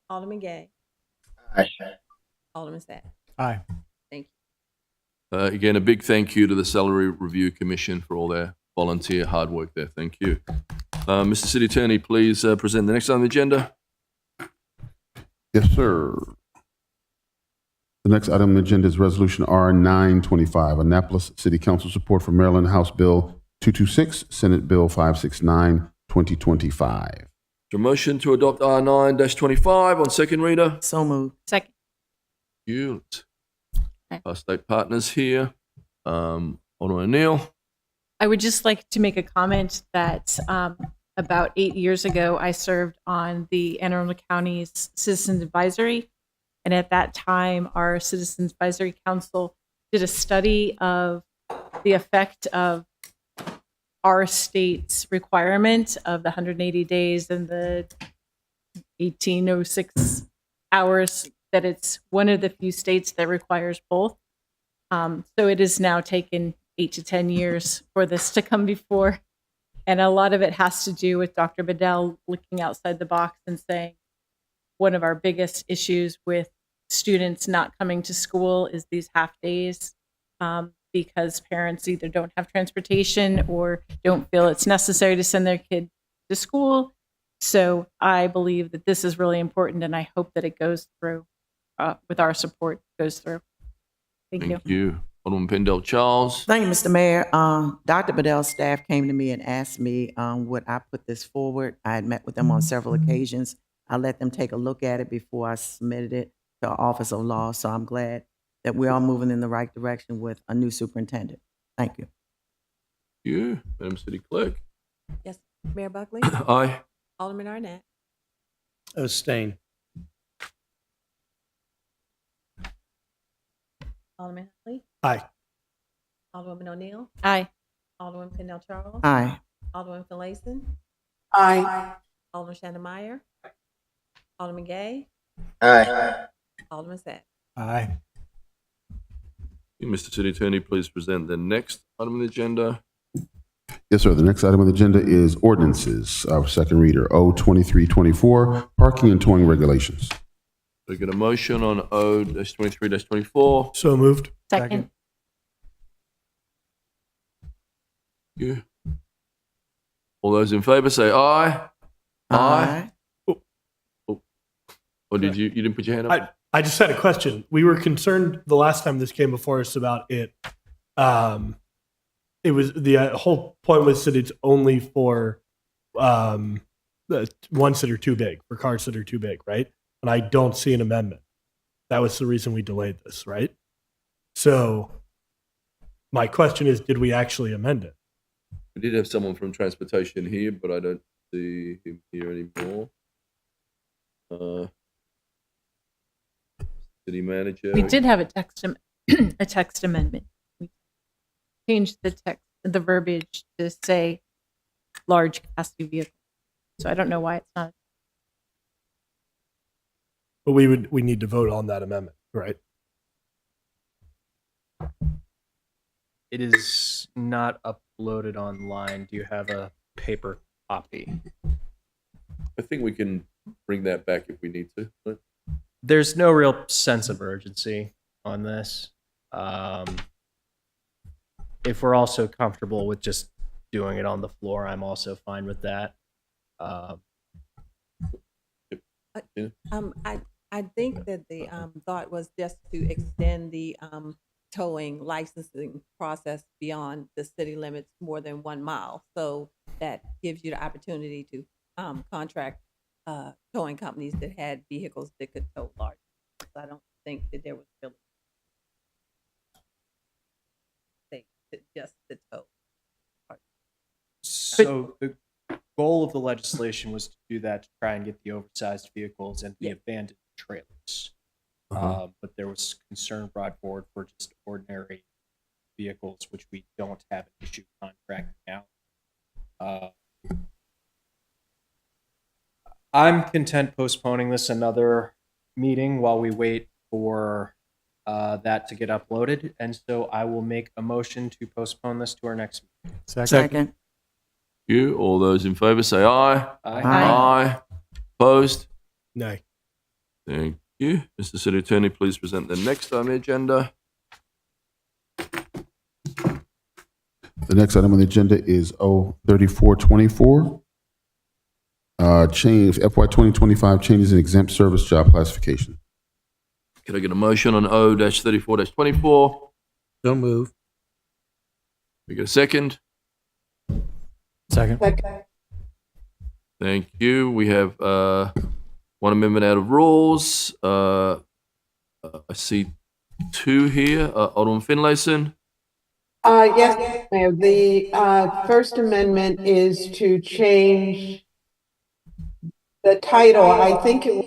Alderman Gay? Aye. Alderman Sapp? Aye. Thank you. Again, a big thank you to the Salary Review Commission for all their volunteer hard work there. Thank you. Mr. City Attorney, please present the next item on the agenda. Yes, sir. The next item on the agenda is Resolution R925, Annapolis City Council support for Maryland House Bill 226, Senate Bill 569, 2025. Is there a motion to adopt R9-25 on second reader? So moved. Second. Thank you. Our state partners here. Alderman O'Neill. I would just like to make a comment that about 8 years ago, I served on the Anne Arundel County's Citizens Advisory. And at that time, our Citizens Advisory Council did a study of the effect of our state's requirement of the 180 days and the 1806 hours, that it's one of the few states that requires both. So it has now taken 8 to 10 years for this to come before. And a lot of it has to do with Dr. Bedell looking outside the box and saying, one of our biggest issues with students not coming to school is these half days, because parents either don't have transportation or don't feel it's necessary to send their kid to school. So I believe that this is really important, and I hope that it goes through with our support, goes through. Thank you. Thank you. Alderman Pendle Charles. Thank you, Mr. Mayor. Dr. Bedell's staff came to me and asked me would I put this forward. I had met with them on several occasions. I let them take a look at it before I submitted it to our Office of Law. So I'm glad that we are moving in the right direction with a new superintendent. Thank you. Thank you. Madam City Clerk. Yes, Mayor Buckley? Aye. Alderman Arnett? Abstain. Alderman Huntley? Aye. Alderwoman O'Neill? Aye. Alderwoman Pendle Charles? Aye. Alderwoman Finlayson? Aye. Alderman Shannon Meyer? Alderman Gay? Aye. Alderman Sapp? Aye. Mr. City Attorney, please present the next item on the agenda. Yes, sir. The next item on the agenda is ordinances. Our second reader, O2324, parking and towing regulations. We get a motion on O-23-24. So moved. Second. Thank you. All those in favor say aye. Aye. Or did you didn't put your hand up? I just had a question. We were concerned the last time this came before us about it. It was the whole point was that it's only for the ones that are too big, for cars that are too big, right? And I don't see an amendment. That was the reason we delayed this, right? So my question is, did we actually amend it? We did have someone from transportation here, but I don't see him here anymore. City manager. We did have a a text amendment. We changed the verbiage to say large capacity vehicle. So I don't know why it's not. But we need to vote on that amendment, right? It is not uploaded online. Do you have a paper copy? I think we can bring that back if we need to. Right? There's no real sense of urgency on this. If we're also comfortable with just doing it on the floor, I'm also fine with that. I think that the thought was just to extend the towing licensing process beyond the city limits more than 1 mile. So that gives you the opportunity to contract towing companies that had vehicles that could tow large. So I don't think that there was really just the tow. So the goal of the legislation was to do that to try and get the oversized vehicles and the abandoned trailers. But there was concern brought forward for just ordinary vehicles, which we don't have an issue contracting out. I'm content postponing this another meeting while we wait for that to get uploaded. And so I will make a motion to postpone this to our next meeting. Second. You, all those in favor say aye. Aye. Aye. Opposed? Nay. Thank you. Mr. City Attorney, please present the next on the agenda. The next item on the agenda is O3424. Change FY 2025 changes in exempt service job classification. Can I get a motion on O-34-24? Don't move. We get a second? Second. Thank you. We have one amendment out of rules. I see two here. Alderman Finlayson. Yes, Mayor. The First Amendment is to change the title. I think it was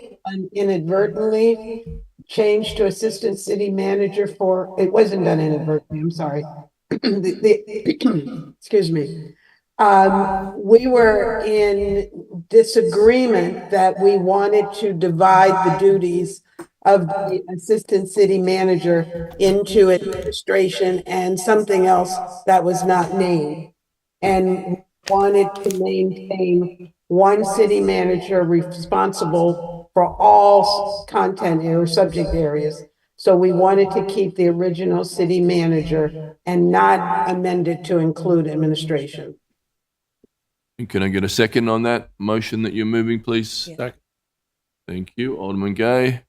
inadvertently changed to Assistant City Manager for, it wasn't done inadvertently, I'm sorry. Excuse me. We were in disagreement that we wanted to divide the duties of the Assistant City Manager into administration and something else that was not named. And wanted to maintain one city manager responsible for all content or subject areas. So we wanted to keep the original city manager and not amend it to include administration. And can I get a second on that motion that you're moving, please? Second. Thank you. Alderman Gay.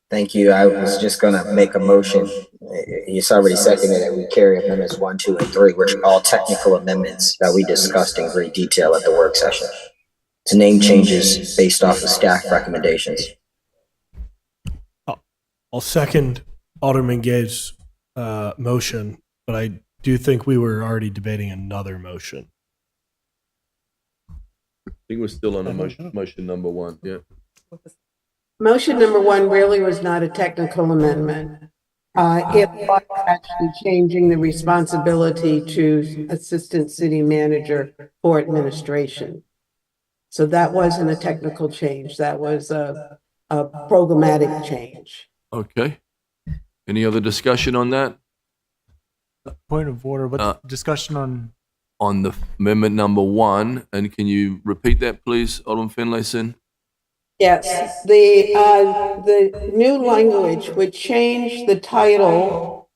Thank you. I was just going to make a motion. It's already seconded that we carry amendments 1, 2, and 3, which are all technical amendments that we discussed in great detail at the work session. To name changes based off of staff recommendations. I'll second Alderman Gay's motion, but I do think we were already debating another motion. I think we're still on a motion number one. Yeah. Motion number one really was not a technical amendment. It was actually changing the responsibility to Assistant City Manager for administration. So that wasn't a technical change. That was a programmatic change. Okay. Any other discussion on that? Point of order, what's discussion on? On the amendment number one, and can you repeat that, please, Alderman Finlayson? Yes, the new language would change the title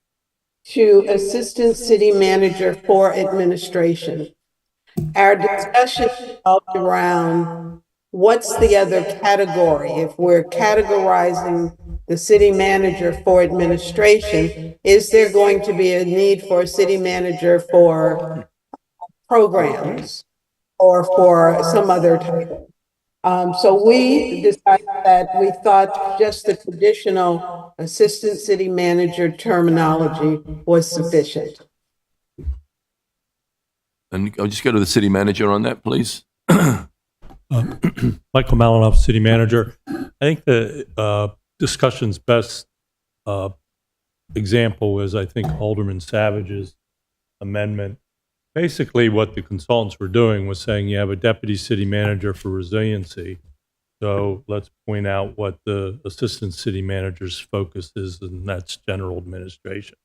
to Assistant City Manager for Administration. Our discussion revolved around what's the other category. If we're categorizing the city manager for administration, is there going to be a need for a city manager for programs or for some other title? So we decided that we thought just the traditional Assistant City Manager terminology was sufficient. And I'll just go to the city manager on that, please. Michael Malinoff, City Manager. I think the discussion's best example is, I think, Alderman Savage's amendment. Basically, what the consultants were doing was saying you have a deputy city manager for resiliency. So let's point out what the assistant city manager's focus is, and that's general administration.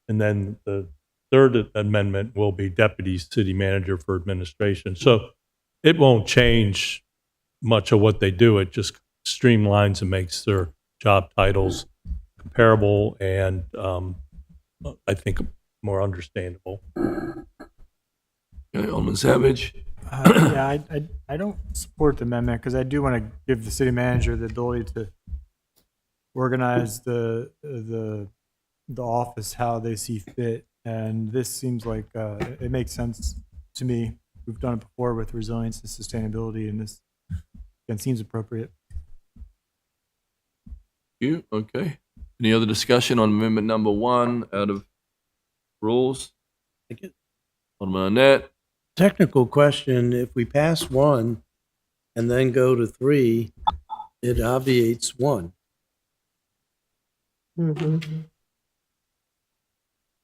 And then the third amendment will be deputy city manager for administration. So it won't change much of what they do. It just streamlines and makes their job titles comparable and I think more understandable. Okay, Alderman Savage. Yeah, I don't support the amendment because I do want to give the city manager the ability to organize the office how they see fit. And this seems like it makes sense to me. We've done it before with resilience and sustainability, and this again seems appropriate. You okay? Any other discussion on amendment number 1 out of rules? Alderman Arnett. Technical question, if we pass 1 and then go to 3, it obviates 1.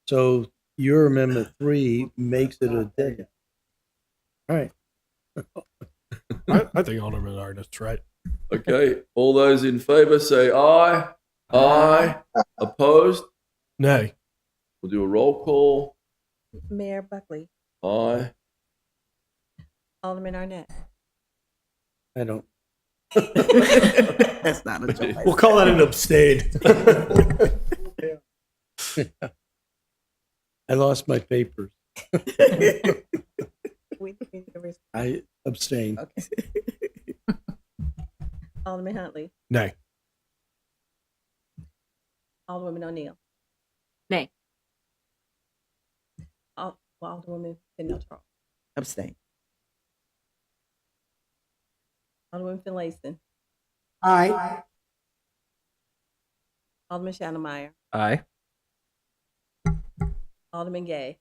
So your amendment 3 makes it a dead. All right. I think Alderman Arnett's right. Okay, all those in favor say aye. Aye. Opposed? Nay. We'll do a roll call. Mayor Buckley, Aye. Alderman Arnett. I don't. That's not a choice. We'll call that an abstain. I lost my papers. I abstain. Okay. Alderman Huntley, Nay. Alderwoman O'Neill, Nay. Alderwoman Fennell Charles, Abstain. Alderwoman Finlayson, Aye. Alderman Shannemeyer, Aye. Alderman Gay,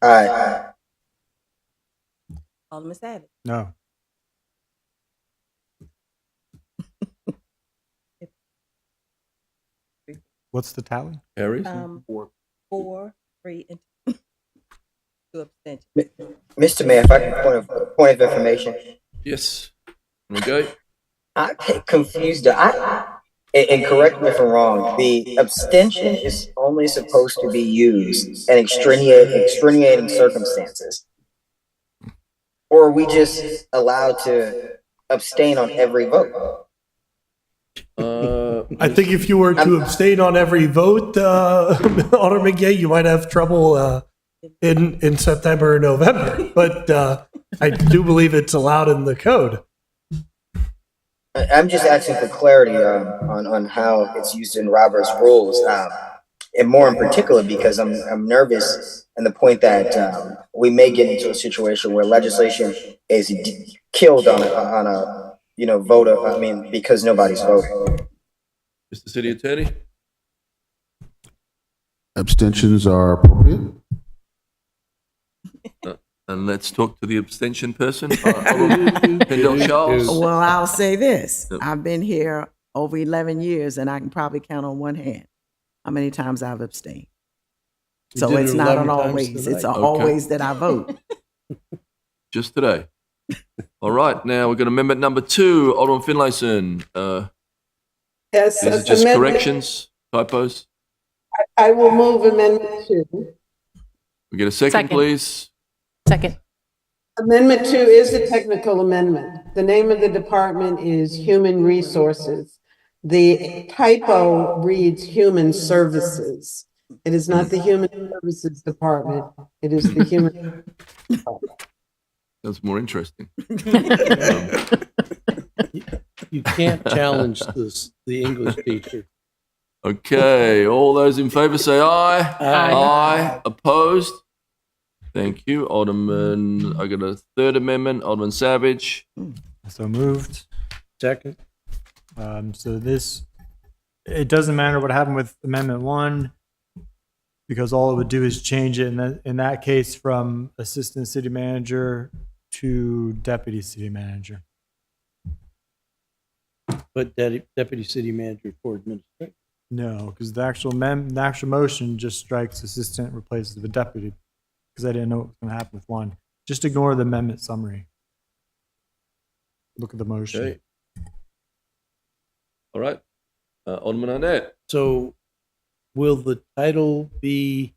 Aye. Alderman Savage. No. What's the tally? Harry? 4, 3, and 2 abstentions. Mr. Mayor, if I can point of information. Yes. Okay. I get confused. And correct me if I'm wrong, the abstention is only supposed to be used in extenuating circumstances. Or are we just allowed to abstain on every vote? I think if you were to abstain on every vote, Alderman Gay, you might have trouble in September or November. But I do believe it's allowed in the code. I'm just asking for clarity on how it's used in Robert's rules, and more in particular because I'm nervous and the point that we may get into a situation where legislation is killed on a vote. I mean, because nobody's voting. Mr. City Attorney. Abstentions are appropriate. And let's talk to the abstention person. Pendle Charles. Well, I'll say this. I've been here over 11 years, and I can probably count on one hand how many times I've abstained. You So did it's it not 11 an times always. It's tonight. an always that I vote. Just today. All right, now we've got amendment number 2, Alderman Finlayson. Yes. These are just amendment- corrections, typos. I will move Amendment 2. We get a second, please. Second. Amendment 2 is a technical amendment. The name of the department is Human Resources. The typo reads Human Services. It is not the Human Services Department. It is the Human. That's more interesting. You can't challenge the English teacher. Okay, all those in favor say aye. Aye. Aye. Opposed? Thank you. Alderman, I got a third amendment. Alderman Savage. So moved. Second. So this, it doesn't matter what happened with Amendment 1. because all it would do is change it in that case from assistant city manager to deputy city manager. But deputy city manager for administration. No, because the actual motion just strikes assistant, replaces with deputy, because I didn't know what was going to happen with one. Just ignore the amendment summary. Look at the motion. Okay. All right. Alderman Arnett. So will the title be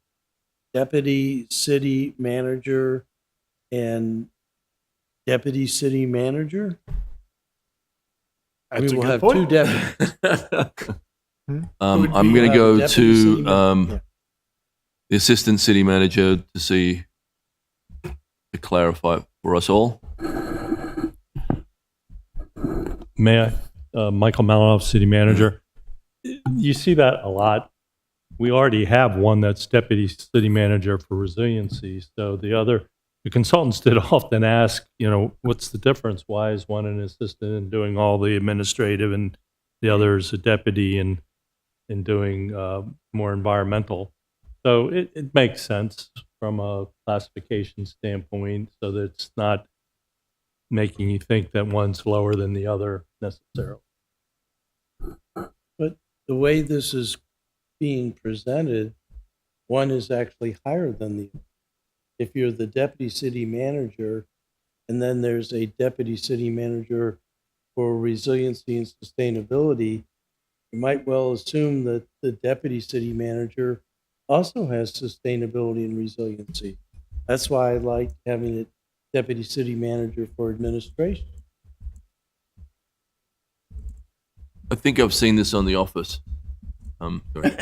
deputy city manager and deputy city manager? That's we a will good have point. two deputies. I'm going to go to the assistant city manager to clarify for us all. May I? Michael Malinoff, city manager. You see that a lot. We already have one that's deputy city manager for resiliency. So the consultants did often ask, what's the difference? Why is one an assistant and doing all the administrative and the other is a deputy and doing more environmental? So it makes sense from a classification standpoint, so that it's not making you think that one's lower than the other necessarily. But the way this is being presented, one is actually higher than the other. If you're the deputy city manager, and then there's a deputy city manager for resiliency and sustainability, you might well assume that the deputy city manager also has sustainability and resiliency. That's why I like having it deputy city manager for administration. I think I've seen this on The Office. Sorry.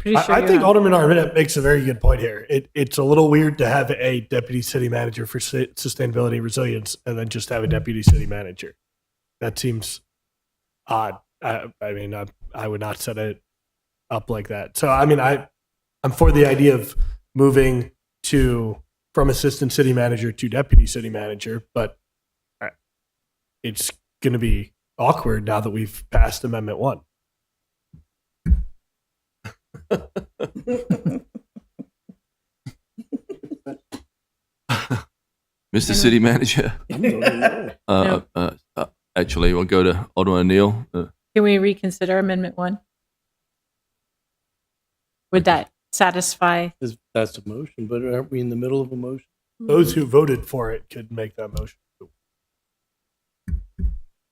I think Alderman Arnett makes a very good point here. It's a little weird to have a deputy city manager for sustainability and resilience and then just have a deputy city manager. That seems odd. I would not set it up like that. So, I'm for the idea of moving from assistant city manager to deputy city manager, but it's going to be awkward now that we've passed Amendment 1. Mr. City Manager. Actually, we'll go to Alderman O'Neill. Can we reconsider Amendment 1? Would that satisfy? That's a motion, but aren't we in the middle of a motion? Those who voted for it could make that motion.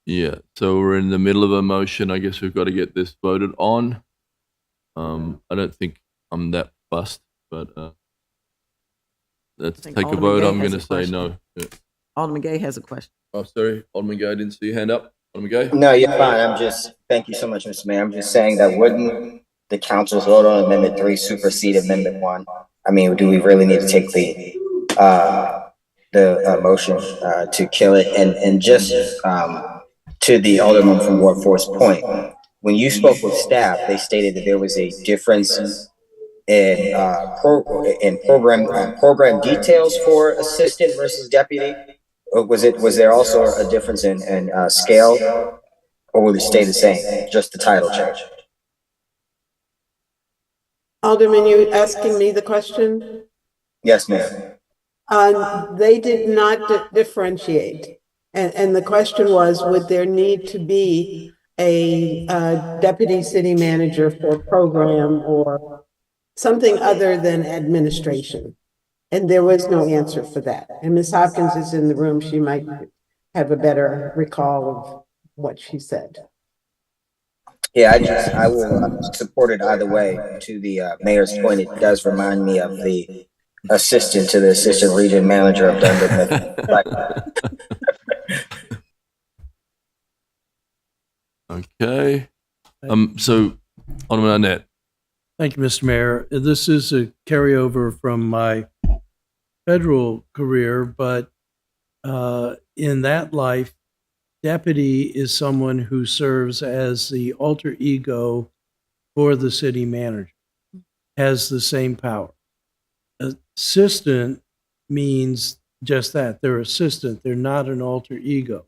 Yeah, so we're in the middle of a motion. I guess we've got to get this voted on. I don't think I'm that fussed, but let's take a Alderman vote. Gay I'm has going a to say question. no. Yeah. Alderman Gay has a question. Oh, sorry, Alderman Gay, I didn't see your hand up. Alderman Gay? No, you're fine. Thank you so much, Mr. Mayor. I'm just saying that wouldn't the council's vote on Amendment 3 supersede Amendment 1? I mean, do we really need to take the motion to kill it? And just to the Alderman from Ward 4's point, when you spoke with staff, they stated that there was a difference in program details for assistant versus deputy. Or was there also a difference in scale, or will it stay the same? Just the title change. Alderman, you asking me the question? Yes, ma'am. They did not differentiate. And the question was, would there need to be a deputy city manager for program or something other than administration? And there was no answer for that. And Ms. Hopkins is in the room. She might have a better recall of what she said. Yeah, I will support it either way. To the mayor's point, it does remind me of the assistant to the assistant region manager of Denver. Okay. So, Alderman Arnett. Thank you, Mr. Mayor. This is a carryover from my federal career, but in that life, deputy is someone who serves as the alter ego for the city manager, has the same power. Assistant means just that. They're assistant. They're not an alter ego.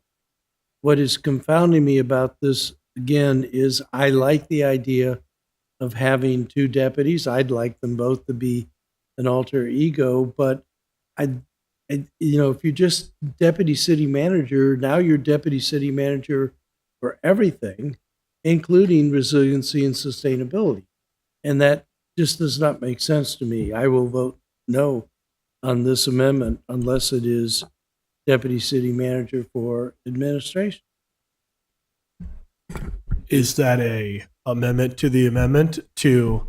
What is confounding me about this again, is I like the idea of having two deputies. I'd like them both to be an alter ego, but if you're just deputy city manager, now you're deputy city manager for everything, including resiliency and sustainability. And that just does not make sense to me. I will vote no on this amendment unless it is deputy city manager for administration. Is that a amendment to the amendment to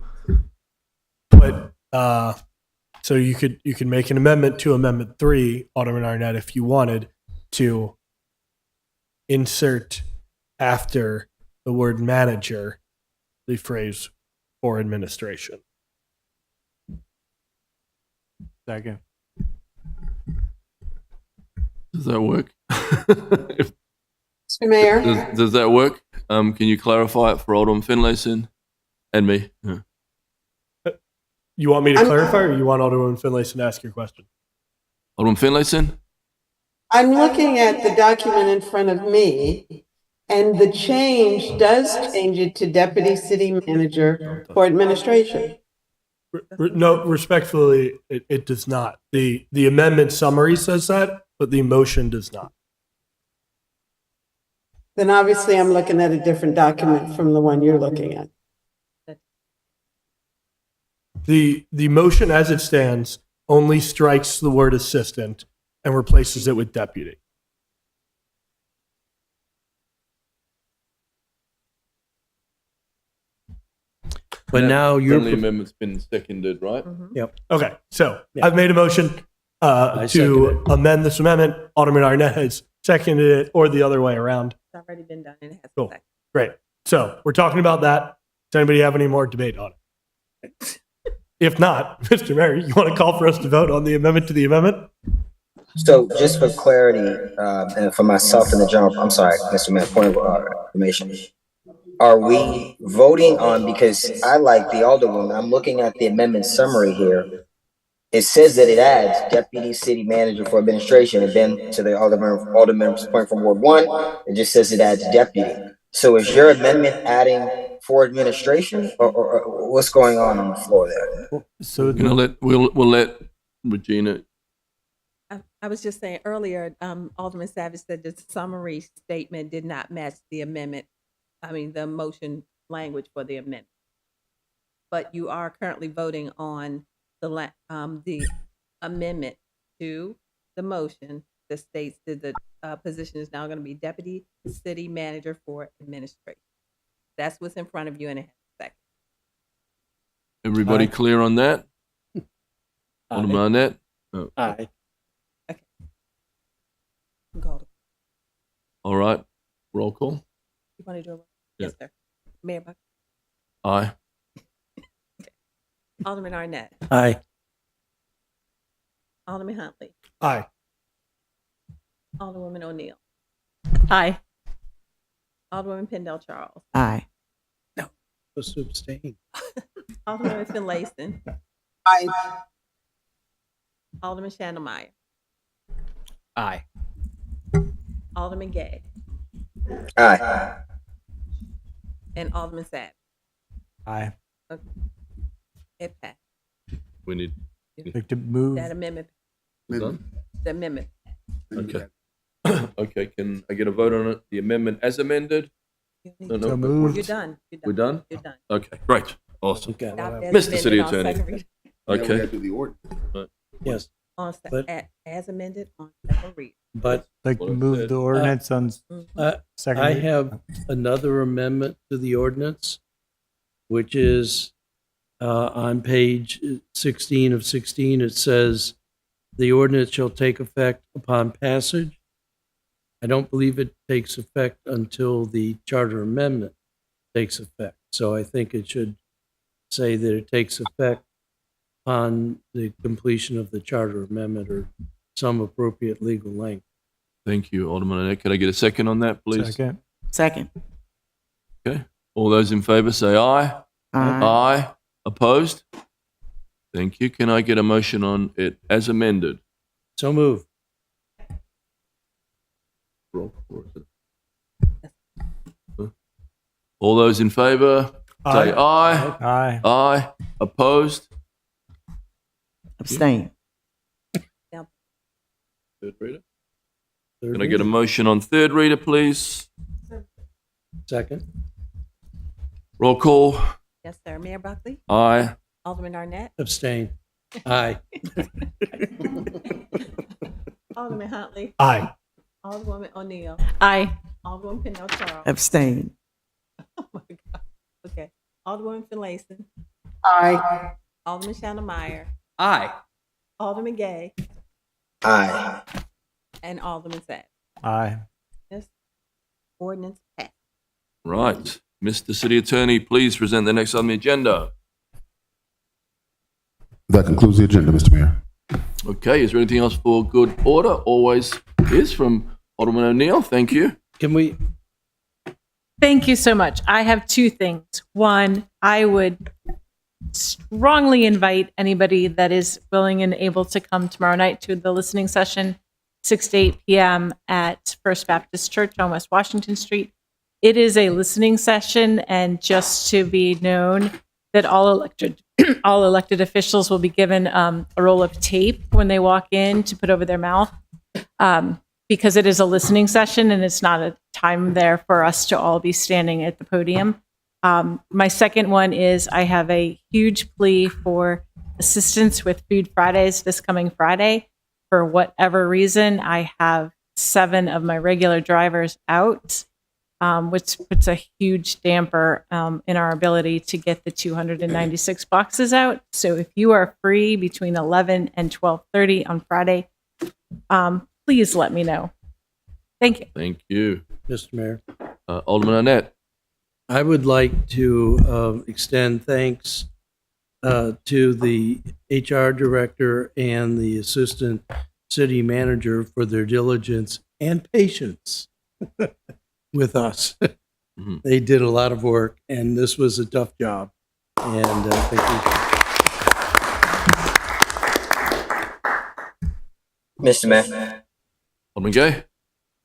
put, so you could make an amendment to Amendment 3, Alderman Arnett, if you wanted to insert after the word manager the phrase for administration. Second. Does that work? Mr. Mayor? Does that work? Can you clarify it for Alderman Finlayson and me? Yeah. You want me to clarify, or you want Alderman Finlayson to ask your question? Alderman Finlayson? I'm looking at the document in front of me, and the change does change it to deputy city manager for administration. No, respectfully, it does not. The amendment summary says that, but the motion does not. Then obviously I'm looking at a different document from the one you're looking at. The motion as it stands only strikes the word assistant and replaces it with deputy. But now your friendly amendment's been seconded, right? Yep. Okay, so I've made a motion second to amend this amendment. Alderman Arnett has seconded it, or the other way around. It's already been done and it has Cool. a second. Great. So we're talking about that. Does anybody have any more debate on it? If not, Mr. Mayor, you want to call for us to vote on the amendment to the amendment? So just for clarity, and for myself and the general, I'm sorry, Mr. Mayor, point of information. Are we voting on, because I like the Alderwoman, I'm looking at the amendment summary here. It says that it adds deputy city manager for administration, and then to the Alderman's point from Ward 1, it just says it adds deputy. So is your amendment adding for administration, or what's going on the floor there? So We'll let Regina. I was just saying earlier, Alderman Savage said the summary statement did not match the amendment. The motion language for the amendment. But you are currently voting on the amendment to the motion that states that the position is now going to be deputy city manager for administration. That's what's in front of you, and it has a second. Everybody clear on that? Alderman Arnett? Oh. Aye. All right. Roll call. You want to do a roll? Yeah. Yes, sir. Mayor Buck. Aye. Alderman Arnett. Aye. Alderman Huntley. Aye. Alderwoman O'Neill. Aye. Alderwoman Pendell Charles. Aye. Supposed to abstain. Alderwoman Finlayson. Aye. Alderman Shandelmeyer. Aye. Alderman Gay. Aye. And Alderman Savage. Aye. Okay. It passed. We need. Like to move. That amendment. Done? The amendment. Okay. Okay. Can I get a vote on it? The amendment as amended? No, So moved. You're done. You're done. We're done? You're done. Okay. Great. Awesome. Okay. Adopt as Mr. City amended on Attorney. second reading. Okay. do the ordinance. Yes, On But- as amended on second reading. but Like to move the ordinance on second. I reading. have another amendment to the ordinance, which is on page 16 of 16. It says, "The ordinance shall take effect upon passage." I don't believe it takes effect until the charter amendment takes effect. So I think it should say that it takes effect upon the completion of the charter amendment or some appropriate legal length. Thank you, Alderman Arnett. Could I get a second on that, please? Second. Second. Okay. All those in favor say aye. Aye. Opposed? Thank you. Can I get a motion on it as amended? So move. Roll. Or is it- Huh? All those in favor, say aye. Aye. Aye. Opposed? Abstain. Third reader. Can I get a motion on third reader, please? Second. Roll call. Yes, sir. Mayor Buckley? Aye. Alderman Arnett? Abstain. Aye. Alderman Huntley? Aye. Alderwoman O'Neill? Aye. Alderwoman Pinnell Charles? Abstain. Oh my God. Okay. Alderwoman Finlayson? Aye. Alderman Shannon Meyer? Aye. Alderman Gay? Aye. And Alderman Savage. Aye. This ordinance passed. Right. Mr. City Attorney, please present the next on the agenda. That concludes the agenda, Mr. Mayor. Okay, is there anything else for good order? Always is from Alderman O'Neill. Thank you. Can we, Thank you so much. I have two things. One, I would strongly invite anybody that is willing and able to come tomorrow night to the listening session, 6 to 8 p.m. at First Baptist Church on West Washington Street. It is a listening session, and just to be known that all elected officials will be given a roll of tape when they walk in to put over their mouth, because it is a listening session and it's not a time there for us to all be standing at the podium. My second one is I have a huge plea for assistance with Food Fridays this coming Friday. For whatever reason, I have 7 of my regular drivers out, which puts a huge damper in our ability to get the 296 boxes out. So if you are free between 11 and 12:30 on Friday, please let me know. Thank you. Thank you. Mr. Mayor? Alderman Arnett. I would like to extend thanks to the HR director and the assistant city manager for their diligence and patience with us. They did a lot of work, and this was a tough job. And I think Mr. Mayor. Alderman Gay.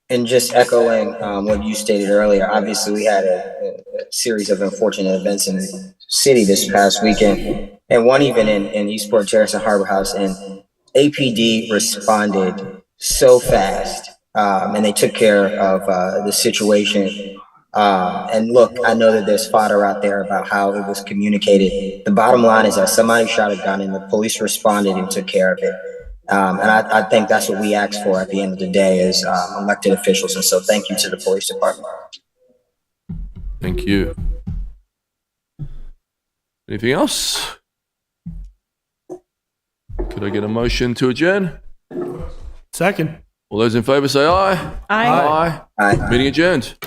And just echoing what you stated earlier, obviously we had a series of unfortunate events in the city this past weekend, and one even in Eastport Terrace and Harbor House, and APD responded so fast, and they took care of the situation. And look, I know that there's fodder out there about how it was communicated. The bottom line is that somebody shot a gun and the police responded and took care of it. And I think that's what we ask for at the end of the day as elected officials. And so thank you to the police department. Thank you. Anything else? Could I get a motion to adjourn? Second. All those in favor say aye. Aye. Aye. Meeting adjourned.